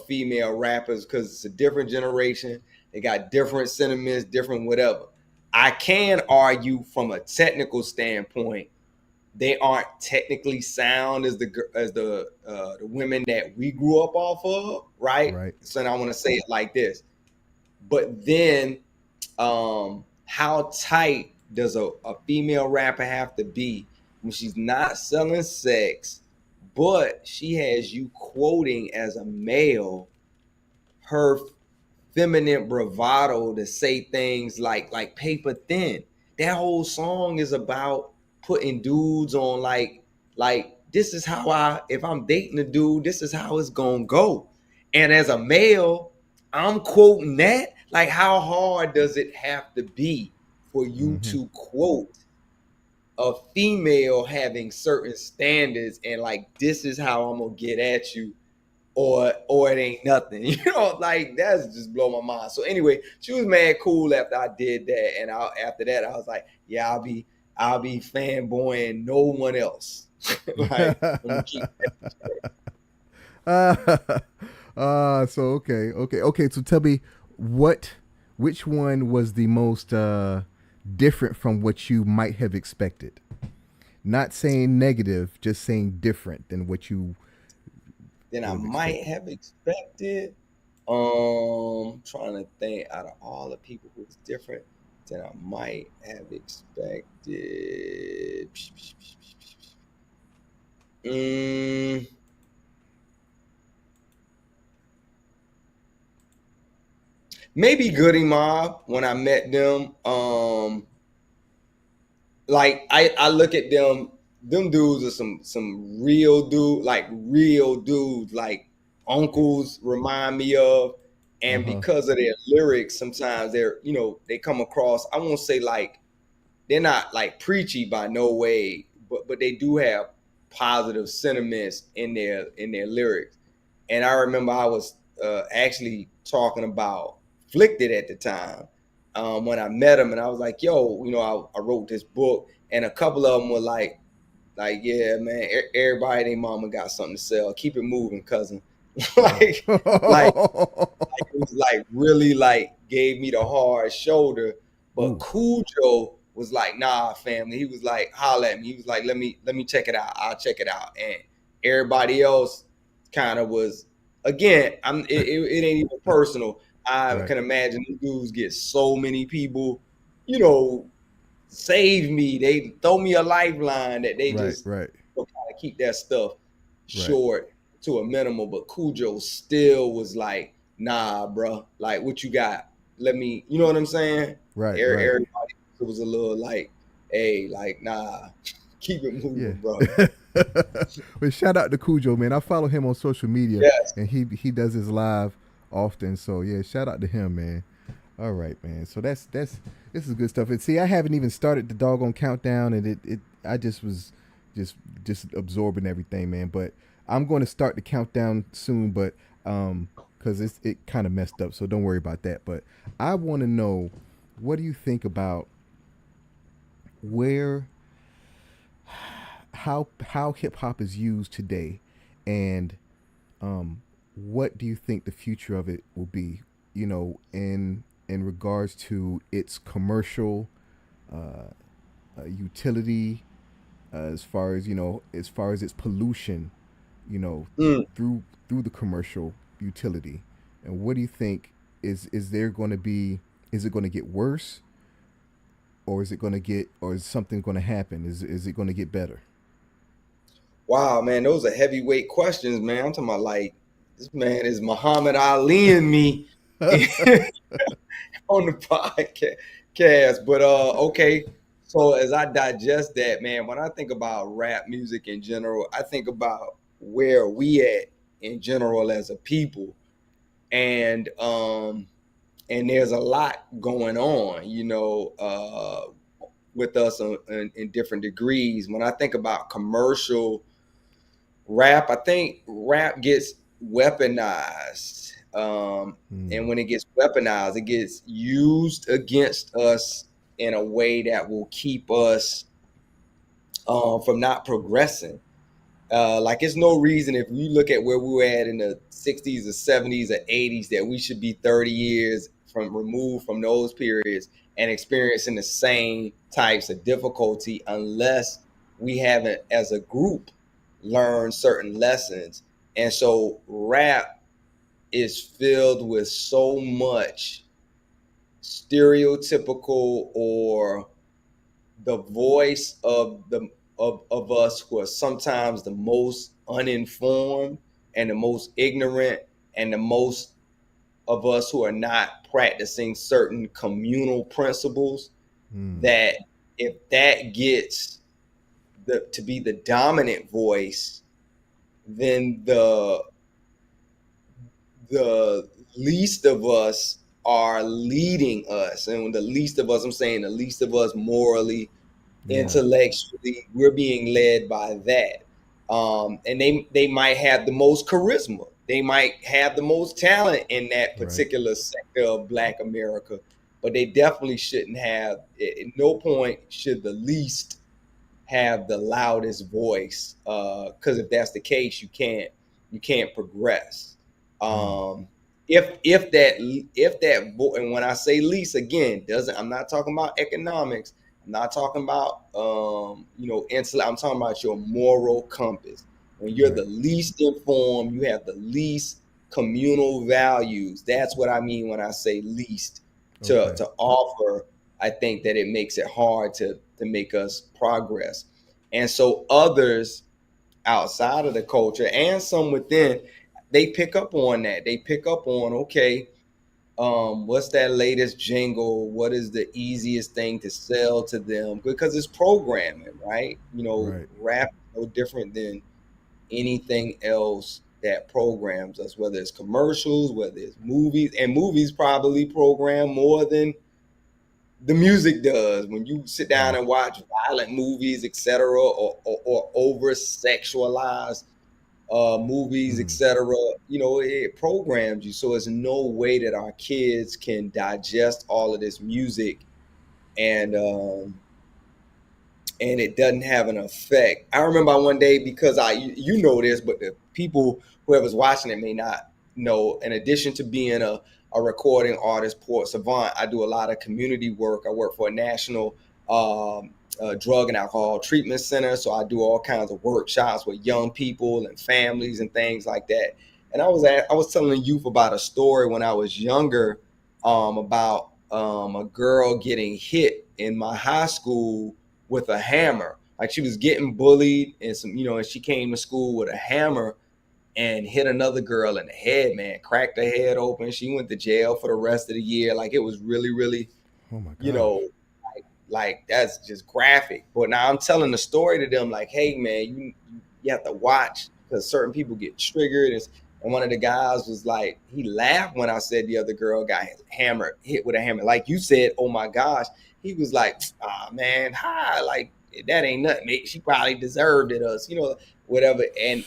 female rappers because it's a different generation. They got different sentiments, different whatever. I can argue from a technical standpoint, they aren't technically sound as the women that we grew up off of, right? So I want to say it like this. But then, how tight does a female rapper have to be when she's not selling sex, but she has you quoting as a male her feminine bravado to say things like paper thin? That whole song is about putting dudes on like this is how if I'm dating a dude, this is how it's gonna go. And as a male, I'm quoting that. Like, how hard does it have to be for you to quote a female having certain standards and like, this is how I'm gonna get at you, or it ain't nothing, you know? Like, that's just blow my mind. So anyway, she was mad cool after I did that, and after that I was like, yeah, I'll be fanboying no one else. Like, I'm gonna keep that. So okay. So tell me, which one was the most different from what you might have expected? Not saying negative, just saying different than what you. Than I might have expected. Trying to think out of all the people who's different than I might have expected. Maybe Goody Mob when I met them. Like I look at them them dudes are some real dudes, like uncles remind me of. And Uh-huh. because of their lyrics, sometimes they come across, I won't say like they're not like preachy by no way, but they do have positive sentiments in their lyrics. And I remember I was actually talking about Flicted at the time when I met him, and I was like, "Yo, I wrote this book," and a couple of them were like, yeah, man, everybody, their mama got something to sell. Keep it moving, cousin. like, like it was like really like gave me the hard shoulder. But Ooh, Cujo was like, nah, family. He was like, holla at me. He was like, let me check it out. I'll check it out. And everybody else kind of was again, it ain't even personal. I right, can imagine these dudes get so many people, save me. They throw me a lifeline that they right, just right, kind of keep that stuff right, short to a minimum. But Cujo still was like, nah, bro. Like, what you got? Let me, you know what I'm saying? right, right. Everybody was a little like, hey, like, nah, keep it Yeah. moving, bro. But shout out to Cujo, man. I follow him on social media, Yes. and he does his live often. So yeah, shout out to him, man. All right, man. So that's this is good stuff. And see, I haven't even started the doggone countdown, and it I just was just absorbing everything, man. But I'm going to start the countdown soon, but because it kind of messed up, so don't worry about that. But I want to know, what do you think about where how hip hop is used today, and what do you think the future of it will be? In regards to its commercial utility, as far as its pollution, you know, Mm. through the commercial utility, and what do you think is there going to be? Is it going to get worse, or is something going to happen? Is it going to get better? Wow, man, those are heavyweight questions, man. I'm talking about like this man is Muhammad Ali and me on the podcast. But okay. So as I digest that, man, when I think about rap music in general, I think about where we at in general as a people. And there's a lot going on, with us in different degrees. When I think about commercial rap, I think rap gets weaponized. And Hmm. when it gets weaponized, it gets used against us in a way that will keep us from not progressing. Like, it's no reason if you look at where we were at in the 60s or 70s or 80s that we should be 30 years from removed from those periods and experiencing the same types of difficulty unless we haven't, as a group, learned certain lessons. And so rap is filled with so much stereotypical or the voice of us who are sometimes the most uninformed and the most ignorant and the most of us who are not practicing certain communal principles, Hmm. that if that gets to be the dominant voice, then the least of us are leading us. And the least of us, I'm saying the least of us morally, Yeah. intellectually, we're being led by that. And they might have the most charisma, they might have the most talent in that Right. particular sector of Black America, but they definitely shouldn't have. At no point should the least have the loudest voice, because if that's the case, you can't progress. Hmm. um if that and when I say least, again, doesn't I'm not talking about economics, I'm not talking about intellect, I'm talking about your moral compass. When you're Right. the least informed, you have the least communal values. That's what I mean when I say least to Okay. to offer. I think that it makes it hard to make us progress. And so others outside of the culture and some within, they pick up on that. They pick up on, okay, what's that latest jingle? What is the easiest thing to sell to them? Because it's programming, right? Right. Rap is no different than anything else that programs us, whether it's commercials, whether it's movies, and movies probably program more than the music does. When you sit down Mm. and watch violent movies, etc., or over sexualized movies, Mm. etc., it programs you. So there's no way that our kids can digest all of this music and it doesn't have an effect. I remember one day, because you know this, but the people, whoever's watching it, may not know. In addition to being a recording artist, Port Savant, I do a lot of community work. I work for a national drug and alcohol treatment center, so I do all kinds of workshops with young people and families and things like that. And I was telling the youth about a story when I was younger, about a girl getting hit in my high school with a hammer. Like, she was getting bullied, and and she came to school with a hammer and hit another girl in the head, man, cracked her head open. She went to jail for the rest of the year. Like, it was really, really, Oh my you gosh. know, like that's just graphic. But now I'm telling the story to them, like, hey man, you have to watch, because certain people get triggered. And one of the guys was like, he laughed when I said the other girl got hit with a hammer. Like you said, oh my gosh. He was like, ah man, hi, like that ain't nothing. Mate. She probably deserved it, us, whatever. And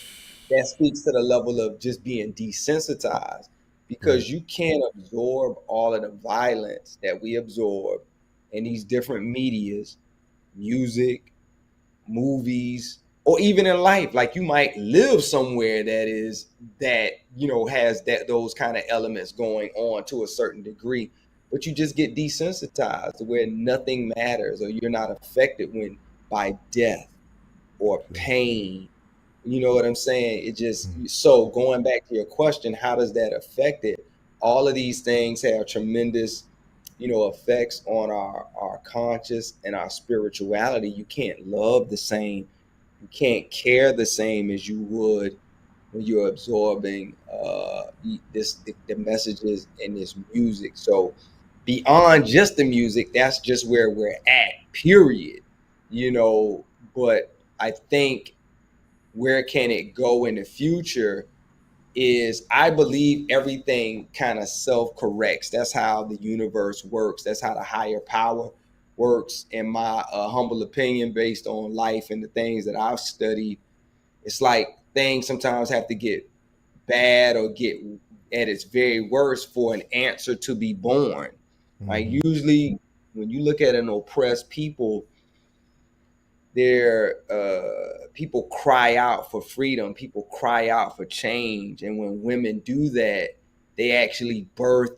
that speaks to the level of just being desensitized, Right. because you can't absorb all of the violence that we absorb in these different medias, music, movies, or even in life. Like, you might live somewhere that has those kind of elements going on to a certain degree, but you just get desensitized to where nothing matters, or you're not affected by death or Sure. pain. You know what I'm saying? It just, Mm. so going back to your question, how does that affect it? All of these things have tremendous, effects on our conscious and our spirituality. You can't love the same, you can't care the same as you would when you're absorbing the messages in this music. So beyond just the music, that's just where we're at, period. But I think, where can it go in the future, is I believe everything kind of self corrects. That's how the universe works. That's how the higher power works, in my humble opinion, based on life and the things that I've studied. It's like things sometimes have to get bad or get at its very worst for an answer to be born. Like, Mm-hmm. usually when you look at an oppressed people, people cry out for freedom, people cry out for change. And when women do that, they actually birth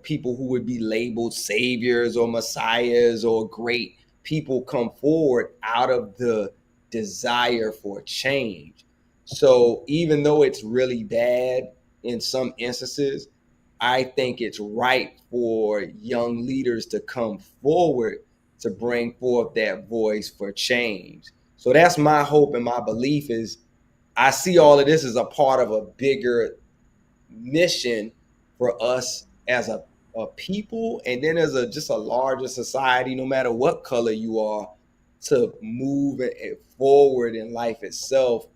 people who would be labeled saviors or messiahs, or great people come forward out of the desire for change. So even though it's really bad in some instances, I think it's right for young leaders to come forward to bring forth that voice for change. So that's my hope, and my belief is, I see all of this as a part of a bigger mission for us as a people, and then as just a larger society, no matter what color you are, to move it forward in life itself.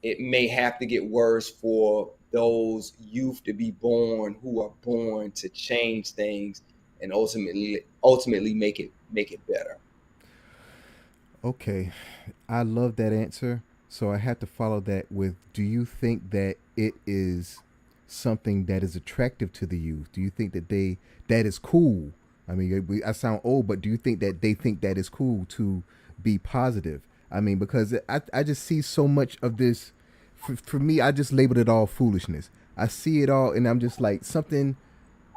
It may have to get worse for those youth to be born, who are born to change things and ultimately make it better. Okay. I love that answer. So I have to follow that with, do you think that it is something that is attractive to the youth? Do you think that is cool? I mean, I sound old, but do you think that they think that is cool to be positive? I mean, because I just see so much of this. For me, I just labeled it all foolishness. I see it all, and I'm just like, something.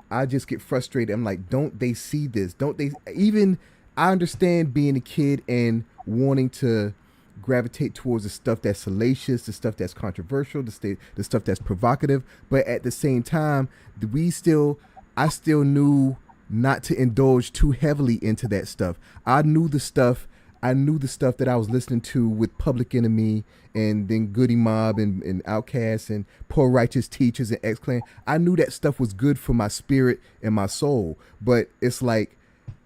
I just get frustrated. I'm like, don't they see this? Don't they even? I understand being a kid and wanting to gravitate towards the stuff that's salacious, the stuff that's controversial, the stuff that's provocative. But at the same time, I still knew not to indulge too heavily into that stuff. I knew the stuff. I knew the stuff that I was listening to with Public Enemy and then Goody Mob and Outkast and Poor Righteous Teachers and X Clan. I knew that stuff was good for my spirit and my soul. But it's like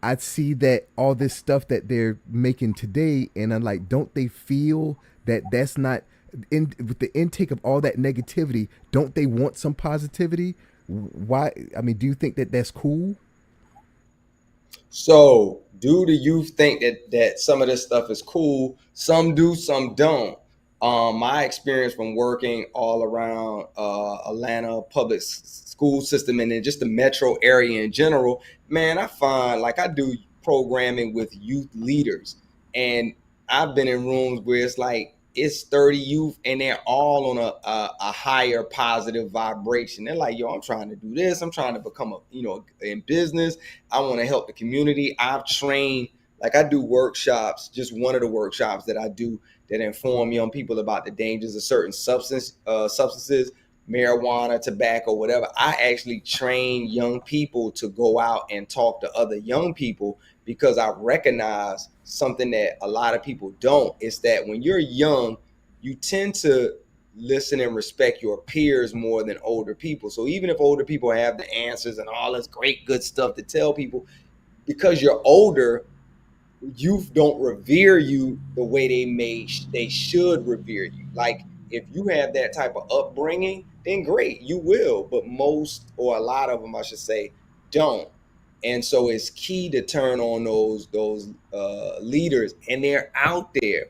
I see that all this stuff that they're making today, and I'm like, don't they feel that that's not with the intake of all that negativity? Don't they want some positivity? Why? I mean, do you think that that's cool? So, do the youth think that some of this stuff is cool? Some do, some don't. My experience from working all around Atlanta public school system and then just the metro area in general, man, I find like I do programming with youth leaders, and I've been in rooms where it's like it's 30 youth and they're all on a higher positive vibration. They're like, yo, I'm trying to do this. I'm trying to become in business. I want to help the community. I've trained, like I do workshops, just one of the workshops that I do that inform young people about the dangers of certain substances, marijuana, tobacco, whatever. I actually train young people to go out and talk to other young people because I recognize something that a lot of people don't. Is that when you're young, you tend to listen and respect your peers more than older people. So even if older people have the answers and all this great good stuff to tell people, because you're older, youth don't revere you the way they should revere you. Like if you have that type of upbringing, then great, you will. But most, or a lot of them, I should say, don't. And so it's key to turn on those leaders, and they're out there.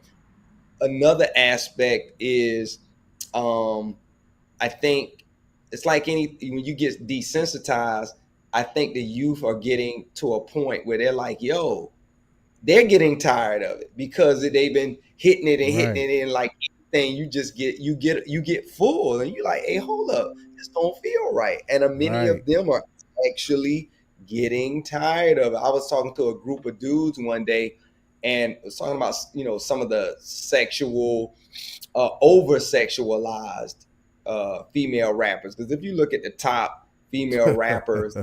Another aspect is, I think it's like when you get desensitized. I think the youth are getting to a point where they're like, yo, they're getting tired of it because they've been hitting it and hitting Right. it, and like anything, you get full, and you're like, hey, hold up, this don't feel right. And many Right. of them are actually getting tired of it. I was talking to a group of dudes one day, and was talking about some of the sexual, over sexualized female rappers. Because if you look at the top female rappers,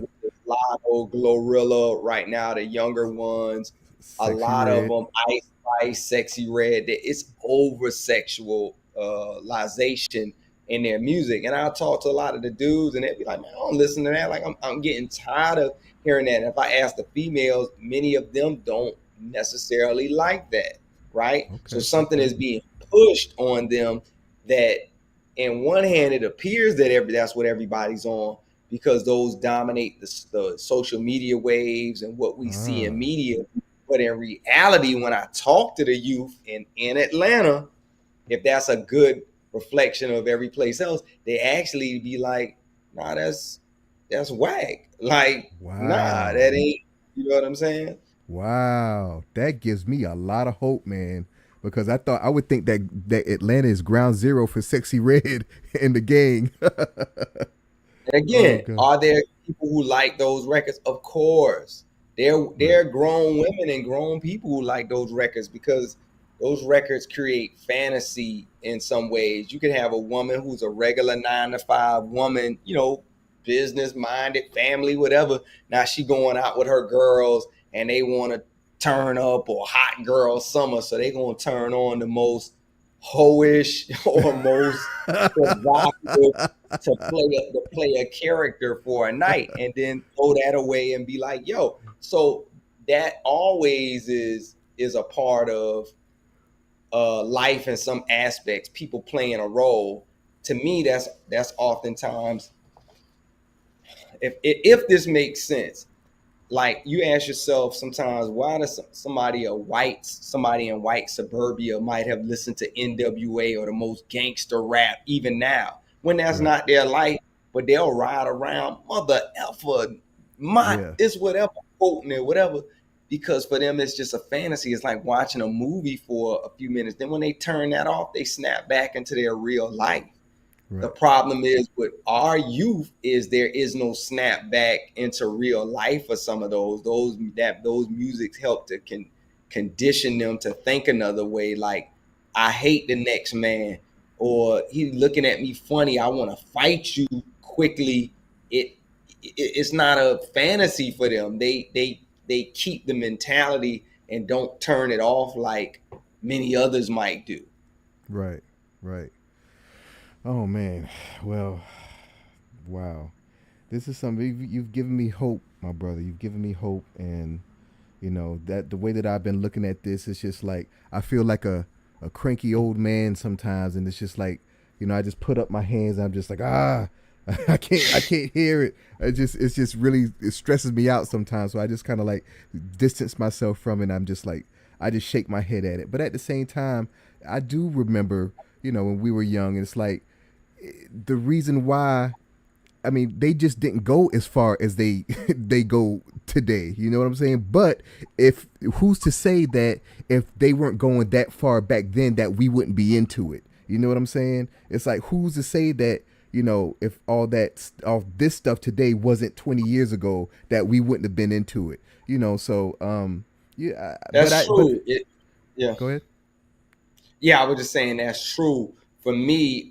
Lotto, Glorilla, right now, the younger ones, a Sexy lot of Red. them, Ice Spice, Sexy Red, it's over sexualization in their music. And I'll talk to a lot of the dudes, and they'd be like, man, I don't listen to that. Like, I'm getting tired of hearing that. And if I ask the females, many of them don't necessarily like that, right? So Okay. something Okay. is being pushed on them that, in one hand, it appears that that's what everybody's on, because those dominate the social media waves and what we see in Ah. media. But in reality, when I talk to the youth in Atlanta, if that's a good reflection of every place else, they actually be like, nah, that's whack. Like, nah, that Wow. ain't, you know what I'm saying? Wow. That gives me a lot of hope, man. Because I would think that Atlanta is ground zero for Sexy Red and the gang. Oh Again, god. are there people who like those records? Of course. There Right. are grown women and grown people who like those records, because those records create fantasy in some ways. You can have a woman who's a regular 9 to 5 woman, business minded, family, whatever. Now she going out with her girls and they want to turn up, or hot girl summer, so they gonna turn on the most hoish or most provocative to play a character for a night, and then throw that away and be like, yo. So that always is a part of life in some aspects, people playing a role. To me, that's oftentimes, if this makes sense, like you ask yourself sometimes, why does somebody in white suburbia might have listened to NWA or the most gangster rap even now, when that's Right. not their life, but they'll ride around mother effer, my Yeah. it's whatever, quoting it, whatever, because for them it's just a fantasy. It's like watching a movie for a few minutes. Then when they turn that off, they snap back into their real life. The Right. problem is with our youth is there is no snap back into real life for some of those musics help to condition them to think another way. Like, I hate the next man, or he looking at me funny, I want to fight you quickly. It's not a fantasy for them. They keep the mentality and don't turn it off like many others might do. Right. Right. Oh man. Well, wow. This is something you've given me hope, my brother. You've given me hope, and that the way that I've been looking at this is just like I feel like a cranky old man sometimes, and it's just like I just put up my hands. And I'm just like I can't hear it. It's just really, it stresses me out sometimes. So I just kind of like distance myself from it. And I'm just like I just shake my head at it. But at the same time, I do remember when we were young, and it's like the reason why. I mean, they just didn't go as far as they they go today. You know what I'm saying? But if who's to say that if they weren't going that far back then that we wouldn't be into it? You know what I'm saying? It's like who's to say that if all this stuff today wasn't 20 years ago that we wouldn't have been into it. So yeah. That's true. Yeah. Go ahead. Yeah, I was just saying that's true. For me,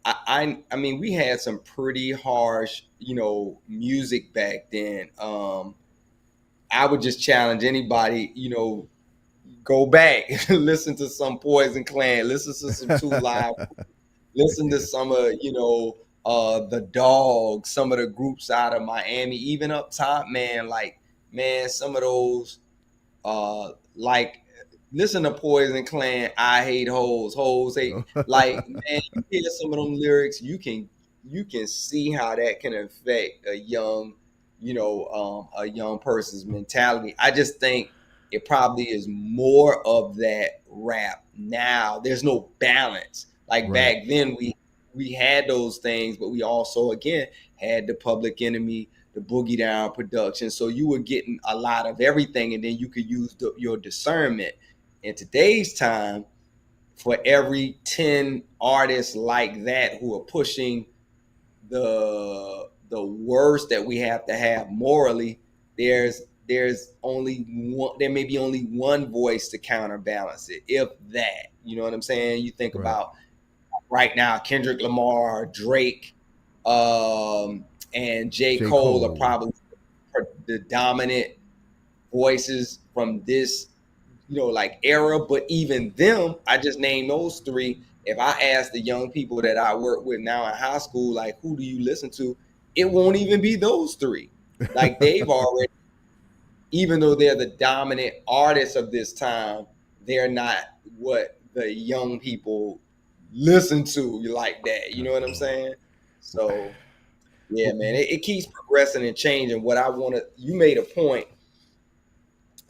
I mean, we had some pretty harsh, music back then. I would just challenge anybody, go back, listen to some Poison Clan, listen to some Two Live, listen to some of, the Dogs, some of the groups out of Miami, even up top, man. Like, man, some of those, like, listen to Poison Clan, I hate hoes, hoes hate. Like, man, you hear some of them lyrics, you can see how that can affect a young, a young person's mentality. I just think it probably is more of that rap now. There's no balance. Like Right. back then, we had those things, but we also again had the Public Enemy, the Boogie Down production. So you were getting a lot of everything, and then you could use your discernment. In today's time, for every 10 artists like that who are pushing the worst that we have to have morally, there's only one, there may be only one voice to counterbalance it, if that. You know what I'm saying? You think Right. about right now, Kendrick Lamar, Drake, and J. Cole are probably the dominant voices from this, like era. But even them, I just named those three. If I ask the young people that I work with now in high school, like, who do you listen to? It won't even be those three. Like, they've already, even though they're the dominant artists of this time, they're not what the young people listen to like that. You know what I'm saying? So, yeah, man, it keeps progressing and changing. What I want to, you made a point,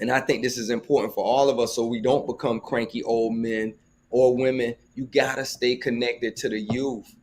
and I think this is important for all of us so we don't become cranky old men or women. You got to stay connected to the youth.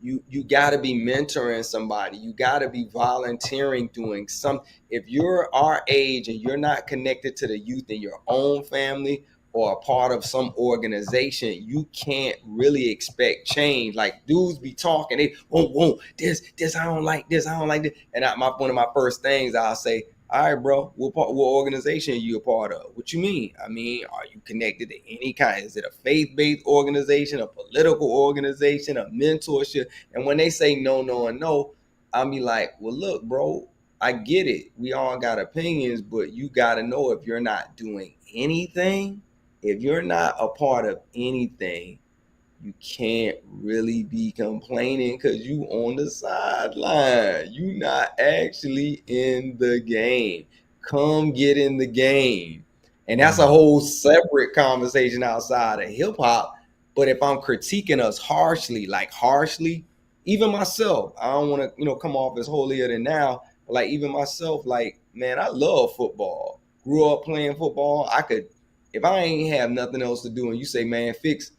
You got to be mentoring somebody. You got to be volunteering, doing some. If you're our age and you're not connected to the youth in your own family or a part of some organization, you can't really expect change. Like, dudes be talking, they won't this I don't like this, I don't like this. And one of my first things I'll say, all right, bro, what organization are you a part of? What you mean? I mean, are you connected to any kind? Is it a faith-based organization, a political organization, a mentorship? And when they say no, no, and no, I'll be like, well, look, bro, I get it. We all got opinions, but you got to know, if you're not doing anything, if you're not a part of anything, you can't really be complaining because you on the sideline. You not actually in the game. Come get in the game. And that's a whole separate conversation outside of hip hop. But if I'm critiquing us harshly, even myself, I don't want to, come off as holier than now. But like, even myself, like, man, I love football. Grew up playing football. I could, if I ain't have nothing else to do, and you say, man, fix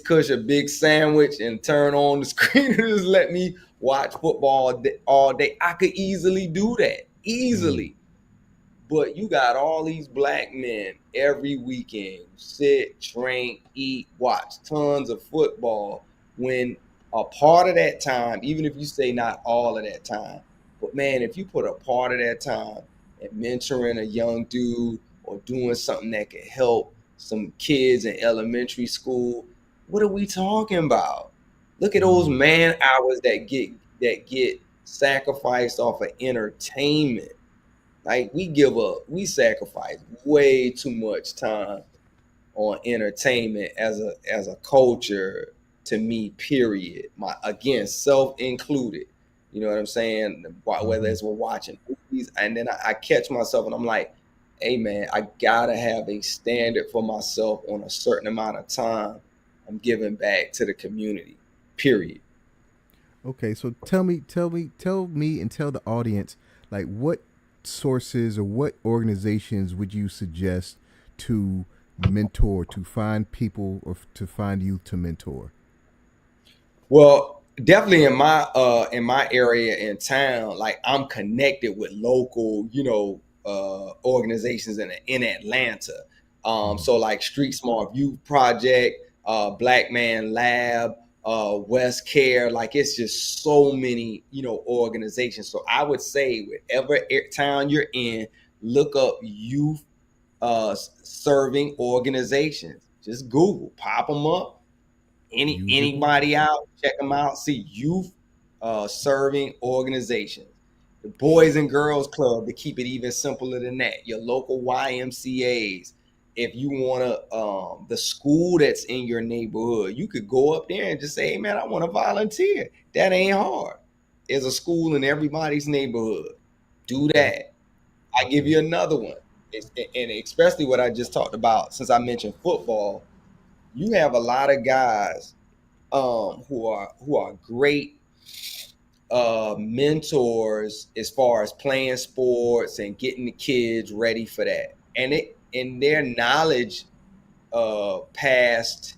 Kush a big sandwich and turn on the screen and just let me watch football all day, I could easily do that. Easily. But you got all these black men every weekend sit, drink, eat, watch tons of football, when a part of that time, even if you say not all of that time, but man, if you put a part of that time in mentoring a young dude or doing something that could help some kids in elementary school, what are we talking about? Look at those man hours that get sacrificed off of entertainment. Like we sacrifice way too much time on entertainment as a culture, to me, period. My, again, self included. You know what I'm saying? Whether Mm-hmm. it's we're watching movies, and then I catch myself and I'm like, hey man, I gotta have a standard for myself on a certain amount of time I'm giving back to the community. Period. Okay, so tell me, and tell the audience, like, what sources or what organizations would you suggest to mentor, to find people, or to find youth to mentor? Well, definitely in my area in town, like I'm connected with local, organizations in Atlanta. Mm-hmm. So like Street Smart Youth Project, Black Man Lab, West Care, like it's just so many, organizations. So I would say whatever town you're in, look up youth serving organizations. Just Google, pop them up, Usable. anybody out, check them out. See youth serving organizations, the Boys and Girls Club, to keep it even simpler than that. Your local YMCA's. If you want to, the school that's in your neighborhood, you could go up there and just say, "Hey, man, I want to volunteer." That ain't hard. There's a school in everybody's neighborhood. Do Okay. that. I give you another one. And especially what I just talked about, since I mentioned football, you have a lot of guys who are great mentors as far as playing sports and getting the kids ready for that, and it in their knowledge past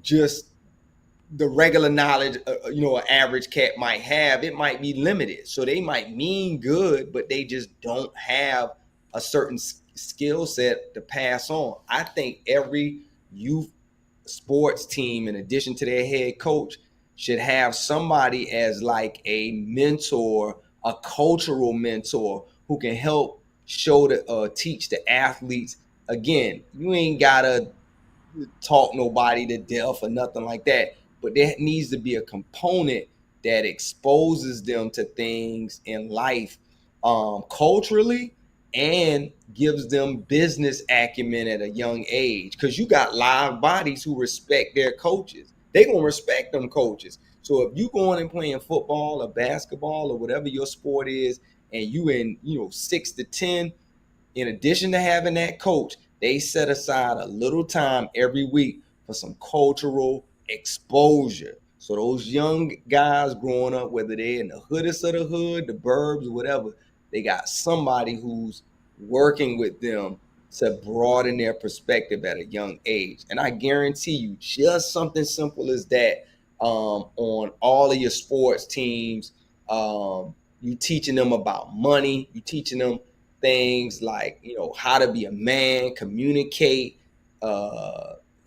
just the regular knowledge an average cat might have, it might be limited. So they might mean good, but they just don't have a certain skill set to pass on. I think every youth sports team, in addition to their head coach, should have somebody as like a mentor, a cultural mentor, who can help teach the athletes. Again, you ain't gotta talk nobody to death or nothing like that, but there needs to be a component that exposes them to things in life, culturally, and gives them business acumen at a young age, because you got live bodies who respect their coaches. They gonna respect them coaches. So if you going and playing football or basketball or whatever your sport is, and you in 6 to 10, in addition to having that coach, they set aside a little time every week for some cultural exposure. So those young guys growing up, whether they're in the hoodest of the hood, the burbs, whatever, they got somebody who's working with them to broaden their perspective at a young age. And I guarantee you, just something simple as that, on all of your sports teams, you teaching them about money, you teaching them things like how to be a man, communicate,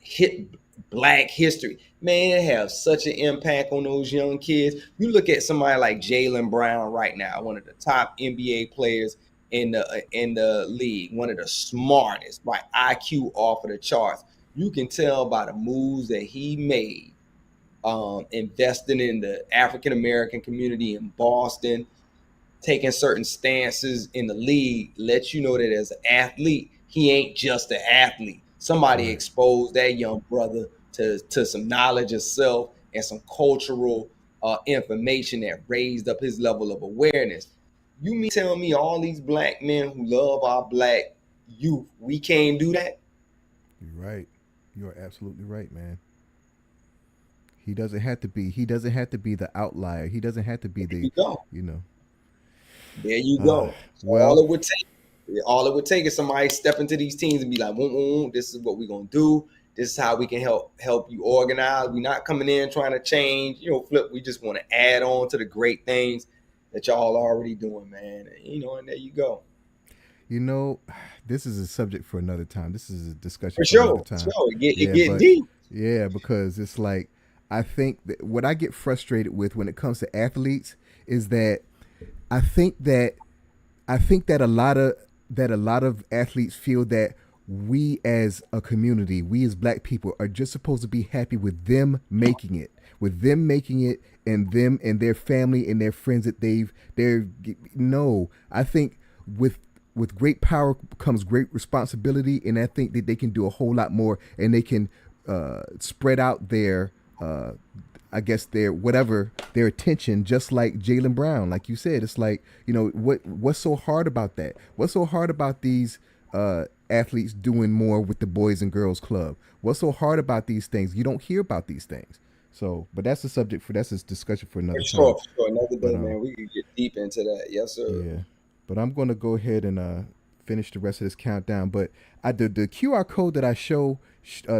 hit black history, man, it has such an impact on those young kids. You look at somebody like Jaylen Brown right now, one of the top NBA players in the league, one of the smartest, by IQ off of the charts. You can tell by the moves that he made, investing in the African American community in Boston, taking certain stances in the league, lets you know that as an athlete, he ain't just an athlete. Somebody Right. exposed that young brother to some knowledge of self and some cultural information that raised up his level of awareness. You mean tell me all these black men who love our black youth, we can't do that? You're right. You are absolutely right, man. He doesn't have to be. He doesn't have to be the outlier. He doesn't have to be There the. you go. You know. There you Uh, go. So well, all it would take is somebody step into these teams and be like, this is what we're gonna do. This is how we can help you organize. We're not coming in trying to change, flip. We just want to add on to the great things that y'all already doing, man. And there you go. you know, this is a subject for another time. This is a discussion For for another sure. time. Sure. It Yeah, get but deep. yeah, because it's like I think that what I get frustrated with when it comes to athletes is that I think that I think that a lot of athletes feel that we as a community, we as black people are just supposed to be happy with them making it, and them and their family and their friends that they're no. I think with great power comes great responsibility, and I think that they can do a whole lot more, and they can spread out their I guess their attention, just like Jalen Brown, like you said. It's like, what's so hard about that? What's so hard about these athletes doing more with the Boys and Girls Club? What's so hard about these things? You don't hear about these things. So, but that's that's a discussion for another time. For sure. Another But day, man. We could get deep into that. Yes, sir. yeah, but I'm gonna go ahead and finish the rest of this countdown. But the QR code that I show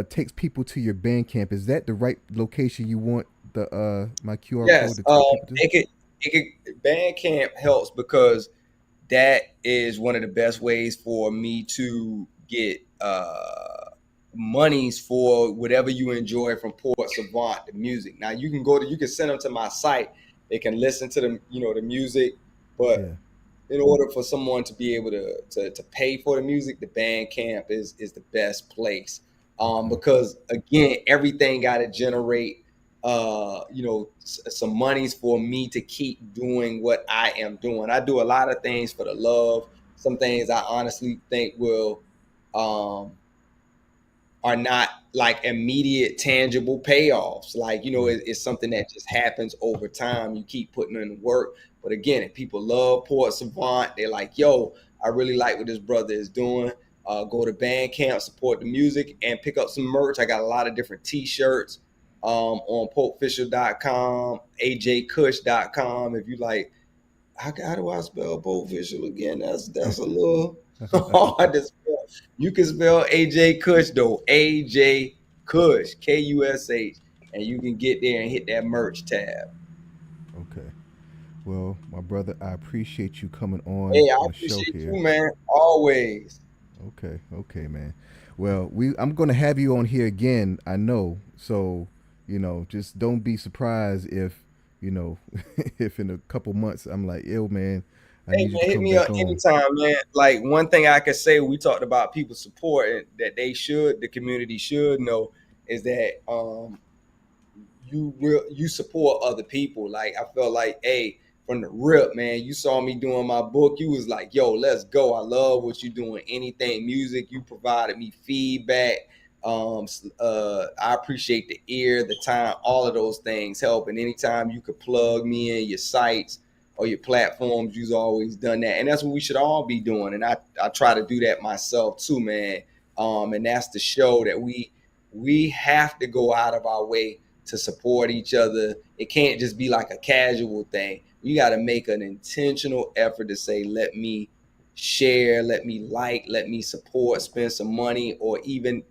takes people to your Bandcamp. Is that the right location you want the my QR code Yes. to take people to? Bandcamp helps because that is one of the best ways for me to get monies for whatever you enjoy from Port Savant, the music. Now you can send them to my site. They can listen to the music, but Yeah. in order for someone to be able to pay for the music, the Bandcamp is the best place. Because again, everything got to generate some monies for me to keep doing what I am doing. I do a lot of things for the love. Some things I honestly think will are not like immediate tangible payoffs. Like, it's something that just happens over time. You keep putting in the work. But again, if people love Port Savant, they're like, yo, I really like what this brother is doing. Go to Bandcamp, support the music, and pick up some merch. I got a lot of different t-shirts on PopeFiscal.com, ajkush.com. If you like, how do I spell Popeficial again? That's a little hard to spell. You can spell AJ Kush though, AJ Kush, Kush, and you can get there and hit that merch tab. Okay. Well, my brother, I appreciate you coming on Hey, I the show appreciate here. you, man. Always. Okay, man. Well, I'm gonna have you on here again. I know. So, just don't be surprised if, if in a couple months I'm like, yo, man, I Hey, need you man, to hit come me up back on. anytime, man. Like, one thing I could say, we talked about people support and that the community should know, is that you support other people. Like, I felt like, hey, from the rip, man, you saw me doing my book. You was like, yo, let's go. I love what you're doing. Anything music, you provided me feedback. I appreciate the ear, the time, all of those things help. And anytime you could plug me in your sites or your platforms, you've always done that. And that's what we should all be doing. And I try to do that myself too, man. And that's the show that we have to go out of our way to support each other. It can't just be like a casual thing. You got to make an intentional effort to say, let me share, let me like, let me support, spend some money, or even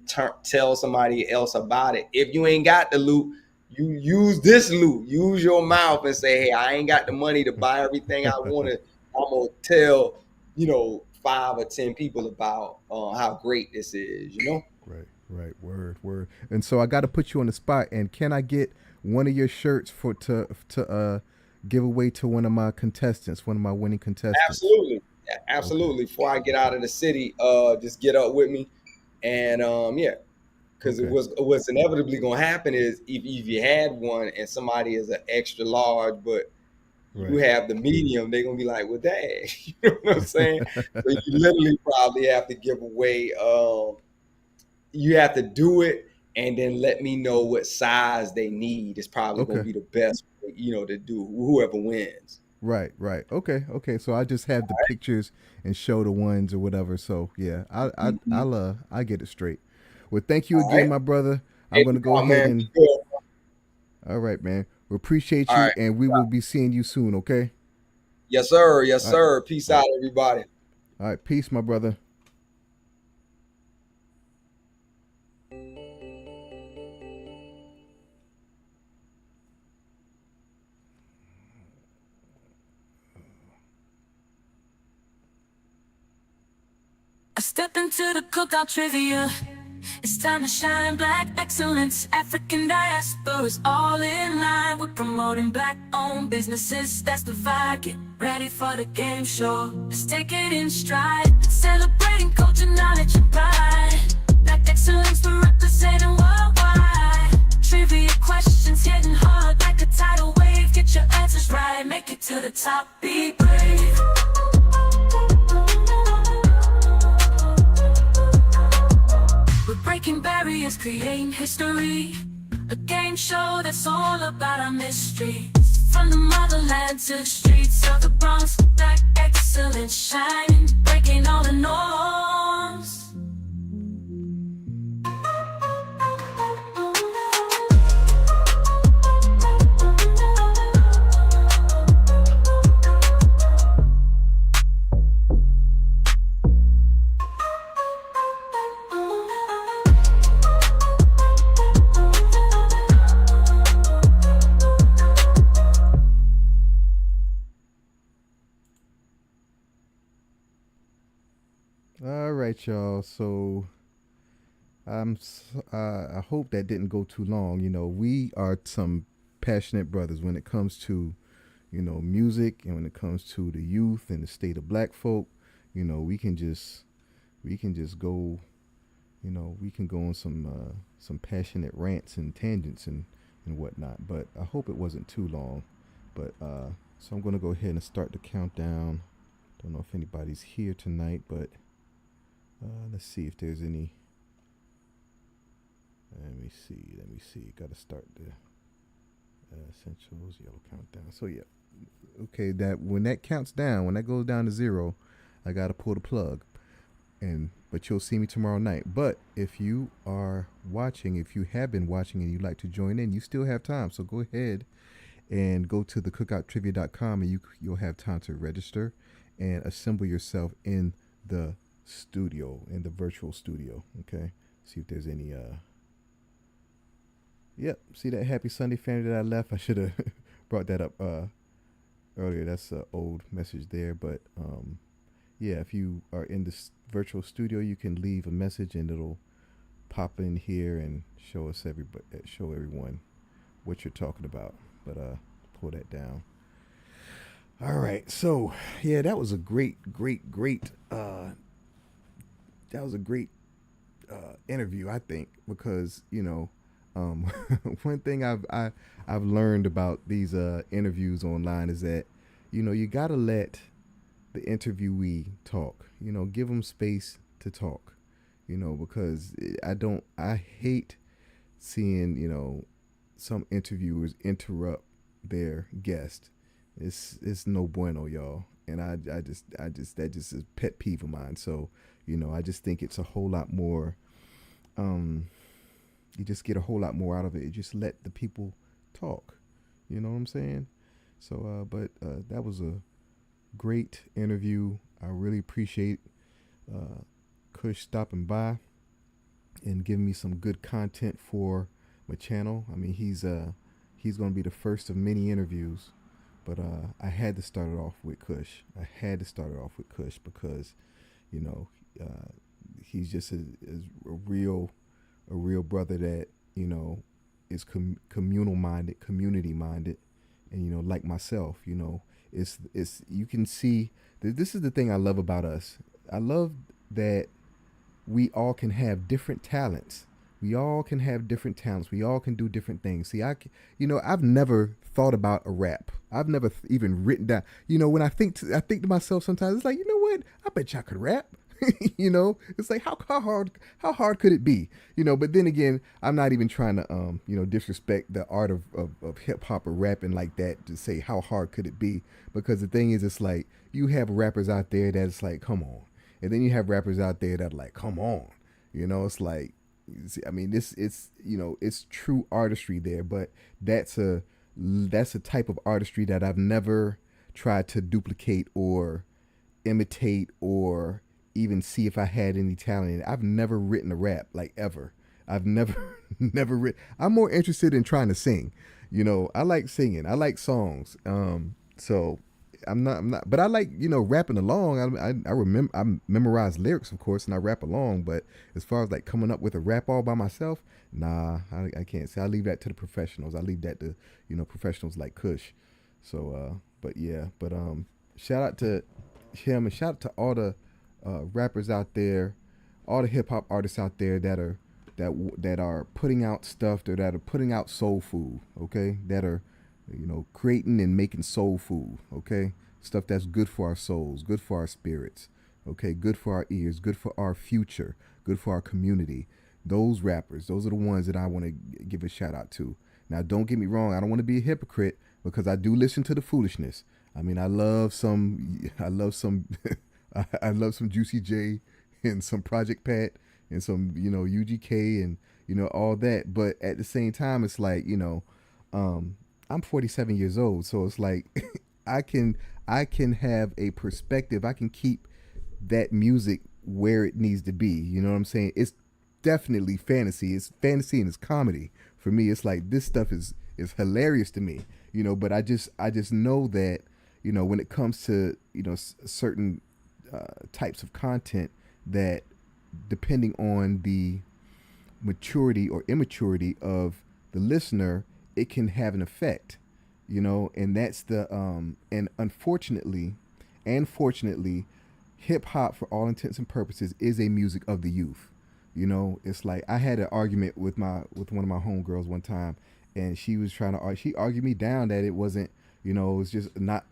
tell somebody else about it. If you ain't got the loot, you use this loot. Use your mouth and say, hey, I ain't got the money to buy everything I wanted. I'm going to tell, 5 or 10 people about how great this is, Right. Word. And so I got to put you on the spot. And can I get one of your shirts to give away to one of my contestants, one of my winning contestants? Absolutely. Before I get out of the city, just get up with me, and because Okay. what's inevitably gonna happen is if you had one and somebody is an extra large, but you Right. have the medium, they're gonna be like, well, dang, you know what I'm saying? So you literally probably have to give away. You have to do it and then let me know what size they need. It's probably gonna Okay. be the best, to do whoever wins. Right. Okay. So I just have the pictures and show the ones or whatever. So yeah, I'll get it straight. Well, thank you All again, right. my brother. I'm Hey, gonna go ahead man. and Good. all right, man. We appreciate All you, right. and we will be seeing you soon. Okay. Yes, sir. Yes, All right. sir. Peace All right. out, everybody. All right. Peace, my brother. I step into the cookout trivia. It's time to shine. Black excellence, African diaspora is all in line. We're promoting black-owned businesses, that's the vibe. Get ready for the game show, let's take it in stride. Celebrating culture, knowledge, and pride. Black excellence, we're representing worldwide. Trivia questions hitting hard like a tidal wave. Get your answers right, make it to the top, be brave. We're breaking barriers, creating history. A game show that's all about our mystery. From the motherland to the streets of the Bronx, black excellence shining, breaking all the norms. All right, y'all. So I hope that didn't go too long. You know, we are some passionate brothers when it comes to, you know, music, and when it comes to the youth and the state of black folk. You know, we can just go, you know, we can go on some passionate rants and tangents and whatnot. But I hope it wasn't too long. But so I'm gonna go ahead and start the countdown. Don't know if anybody's here tonight, but let's see if there's any. Let me see. Got to start the essentials yellow countdown. So yeah, okay. That when that counts down, when that goes down to 0, I got to pull the plug. But you'll see me tomorrow night. But if you are watching, if you have been watching and you'd like to join in, you still have time. So go ahead and go to thecookoutrivia.com, and you'll have time to register and assemble yourself in the studio, in the virtual studio. Okay, see if there's any yep, see that happy Sunday family that I left. I should have brought that up earlier. That's an old message there, but yeah, if you are in this virtual studio, you can leave a message and it'll pop in here and show everyone what you're talking about. But pull that down. All right, so yeah, that was a great interview, I think, because, you know, one thing I've learned about these interviews online is that, you know, you gotta let the interviewee talk. You know, give them space to talk. You know, because I hate seeing, you know, some interviewers interrupt their guest. It's no bueno, y'all. And I just that just is a pet peeve of mine. So, you know, I just think it's a whole lot more. You just get a whole lot more out of it. You just let the people talk. You know what I'm saying? So, but that was a great interview. I really appreciate Kush stopping by and giving me some good content for my channel. I mean, he's going to be the first of many interviews. But I had to start it off with Kush. Because, you know, he's just a real brother that, you know, is communal minded, community minded, and, you know, like myself, you know, it's you can see this is the thing I love about us. I love that we all can have different talents. We all can do different things. See, I've never thought about a rap. I've never even written down. You know, when I think to myself sometimes, it's like, you know what? I bet y'all could rap. You know, it's like how hard could it be? You know, but then again, I'm not even trying to you know, disrespect the art of hip hop or rapping like that to say how hard could it be, because the thing is, it's like you have rappers out there that's like, come on, and then you have rappers out there that are like, come on. You know, it's like, I mean, it's you know, it's true artistry there, but that's a type of artistry that I've never tried to duplicate or imitate or even see if I had any talent in it. I've never written a rap, like, ever. I've never written. I'm more interested in trying to sing. You know, I like singing. I like songs. So I'm not. But I like, rapping along. I remember, I memorize lyrics, of course, and I rap along. But as far as like coming up with a rap all by myself, nah, I can't say. I leave that to the professionals. I leave that to professionals like Kush. So, but yeah, shout out to him and shout out to all the rappers out there, all the hip hop artists out there that are putting out stuff, that are putting out soul food. Okay, that are creating and making soul food, okay? Stuff that's good for our souls, good for our spirits, okay? Good for our ears, good for our future, good for our community. Those rappers, those are the ones that I want to give a shout out to. Now, don't get me wrong. I don't want to be a hypocrite because I do listen to the foolishness. I mean, I love some I love some Juicy J and some Project Pat and some, UGK and, all that. But at the same time, it's like, I'm 47 years old, so it's like I can have a perspective. I can keep that music where it needs to be. You know what I'm saying? It's definitely fantasy. It's fantasy and it's comedy. For me, it's like this stuff is hilarious to me. But I just know that, when it comes to, certain types of content, that depending on the maturity or immaturity of the listener, it can have an effect, and that's the and unfortunately and fortunately, hip hop for all intents and purposes is a music of the youth. It's like I had an argument with one of my homegirls one time, and she was she argued me down that it wasn't, it was just not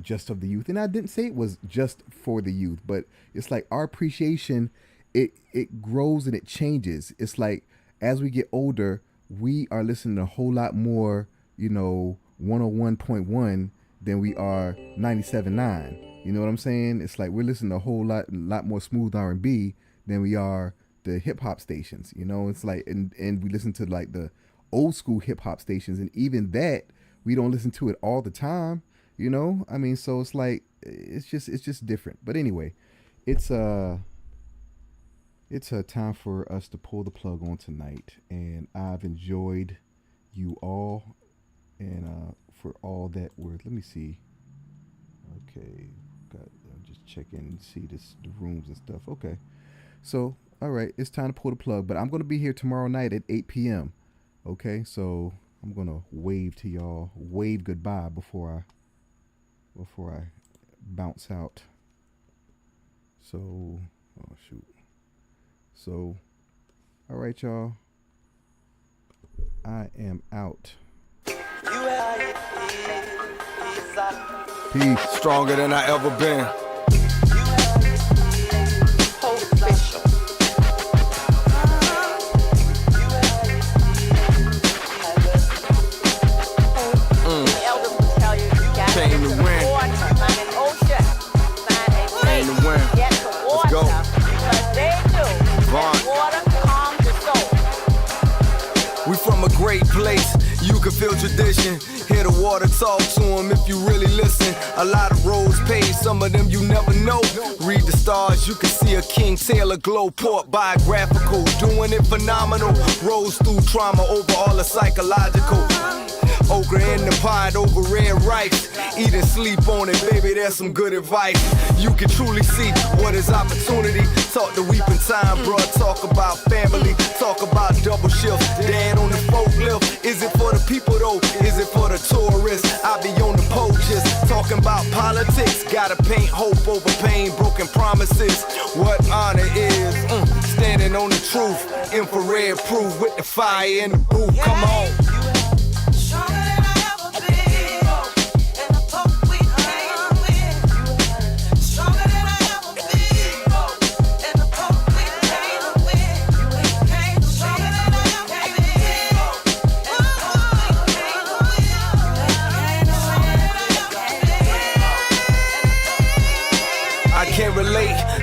just of the youth, and I didn't say it was just for the youth, but it's like our appreciation, it grows and it changes. It's like as we get older, we are listening to a whole lot more, 101.1 than we are 97.9. You know what I'm saying? It's like we're listening to a whole lot more smooth R&B than we are the hip hop stations. It's like, and we listen to like the old school hip hop stations, and even that we don't listen to it all the time. I mean, so it's like it's just different. But anyway, it's a time for us to pull the plug on tonight, and I've enjoyed you all, and for all that word. Let me see. Okay, I'm just checking and see the rooms and stuff. Okay, so all right, it's time to pull the plug. But I'm gonna be here tomorrow night at 8 p.m. Okay, so I'm gonna wave to y'all, wave goodbye before I bounce out. So, oh shoot. So, all right, y'all. I am out. Peace. Stronger than I ever been. Came to win. Came to win. Let's go. We from a great place, you can feel tradition. Hear the water talk to them if you really listen. A lot of roads paved, some of them you never know. Read the stars, you can see a King Taylor glow. Port biographical, doing it phenomenal. Rose through trauma over all the psychological. Okra in the pot over red rice. Eat and sleep on it, baby, there's some good advice. You can truly see what is opportunity. Talk the weeping time, bruh. Talk about family. Talk about double shifts. Dad on the forklift. Is it for the people though? Is it for the tourists? I be on the poaches. Talking about politics. Gotta paint hope over pain. Broken promises. What honor is. Standing on the truth. Infrared proof with the fire in the booth. Come on.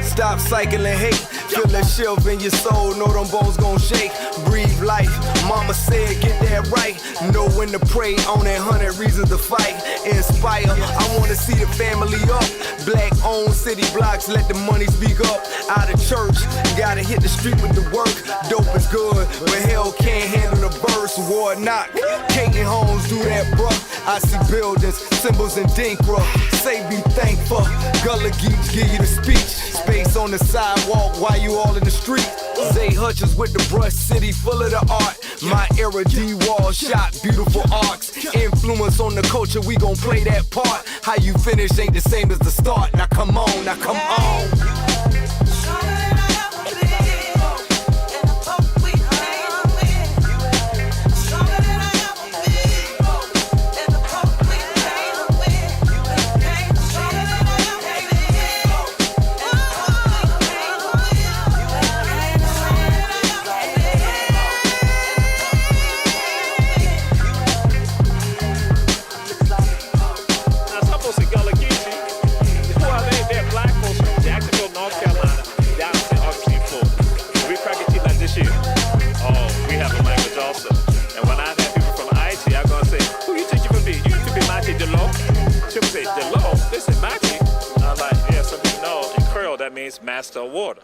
Stop cycling hate. Feel that shift in your soul. Know them bones gon' shake. Breathe life. Mama said get that right. Know when to pray. On that 100 reasons to fight. Inspire. I wanna see the family up. Black owned city blocks. Let the money speak up. Out of church. Gotta hit the street with the work. Dope is good, but hell can't handle the verse. house award knock. Katie Holmes do that, bruh. I see buildings, symbols, and Dinkra. Say be thankful. Gullah Geeks give you the speech. Space on the sidewalk while you all in the street. Zay Hutchins with the brush city full of the art. My era D-Wall shot beautiful arcs. Influence on the culture, we gon' play that part. How you finish ain't the same as the start. Now come on, now come on. That means master of water.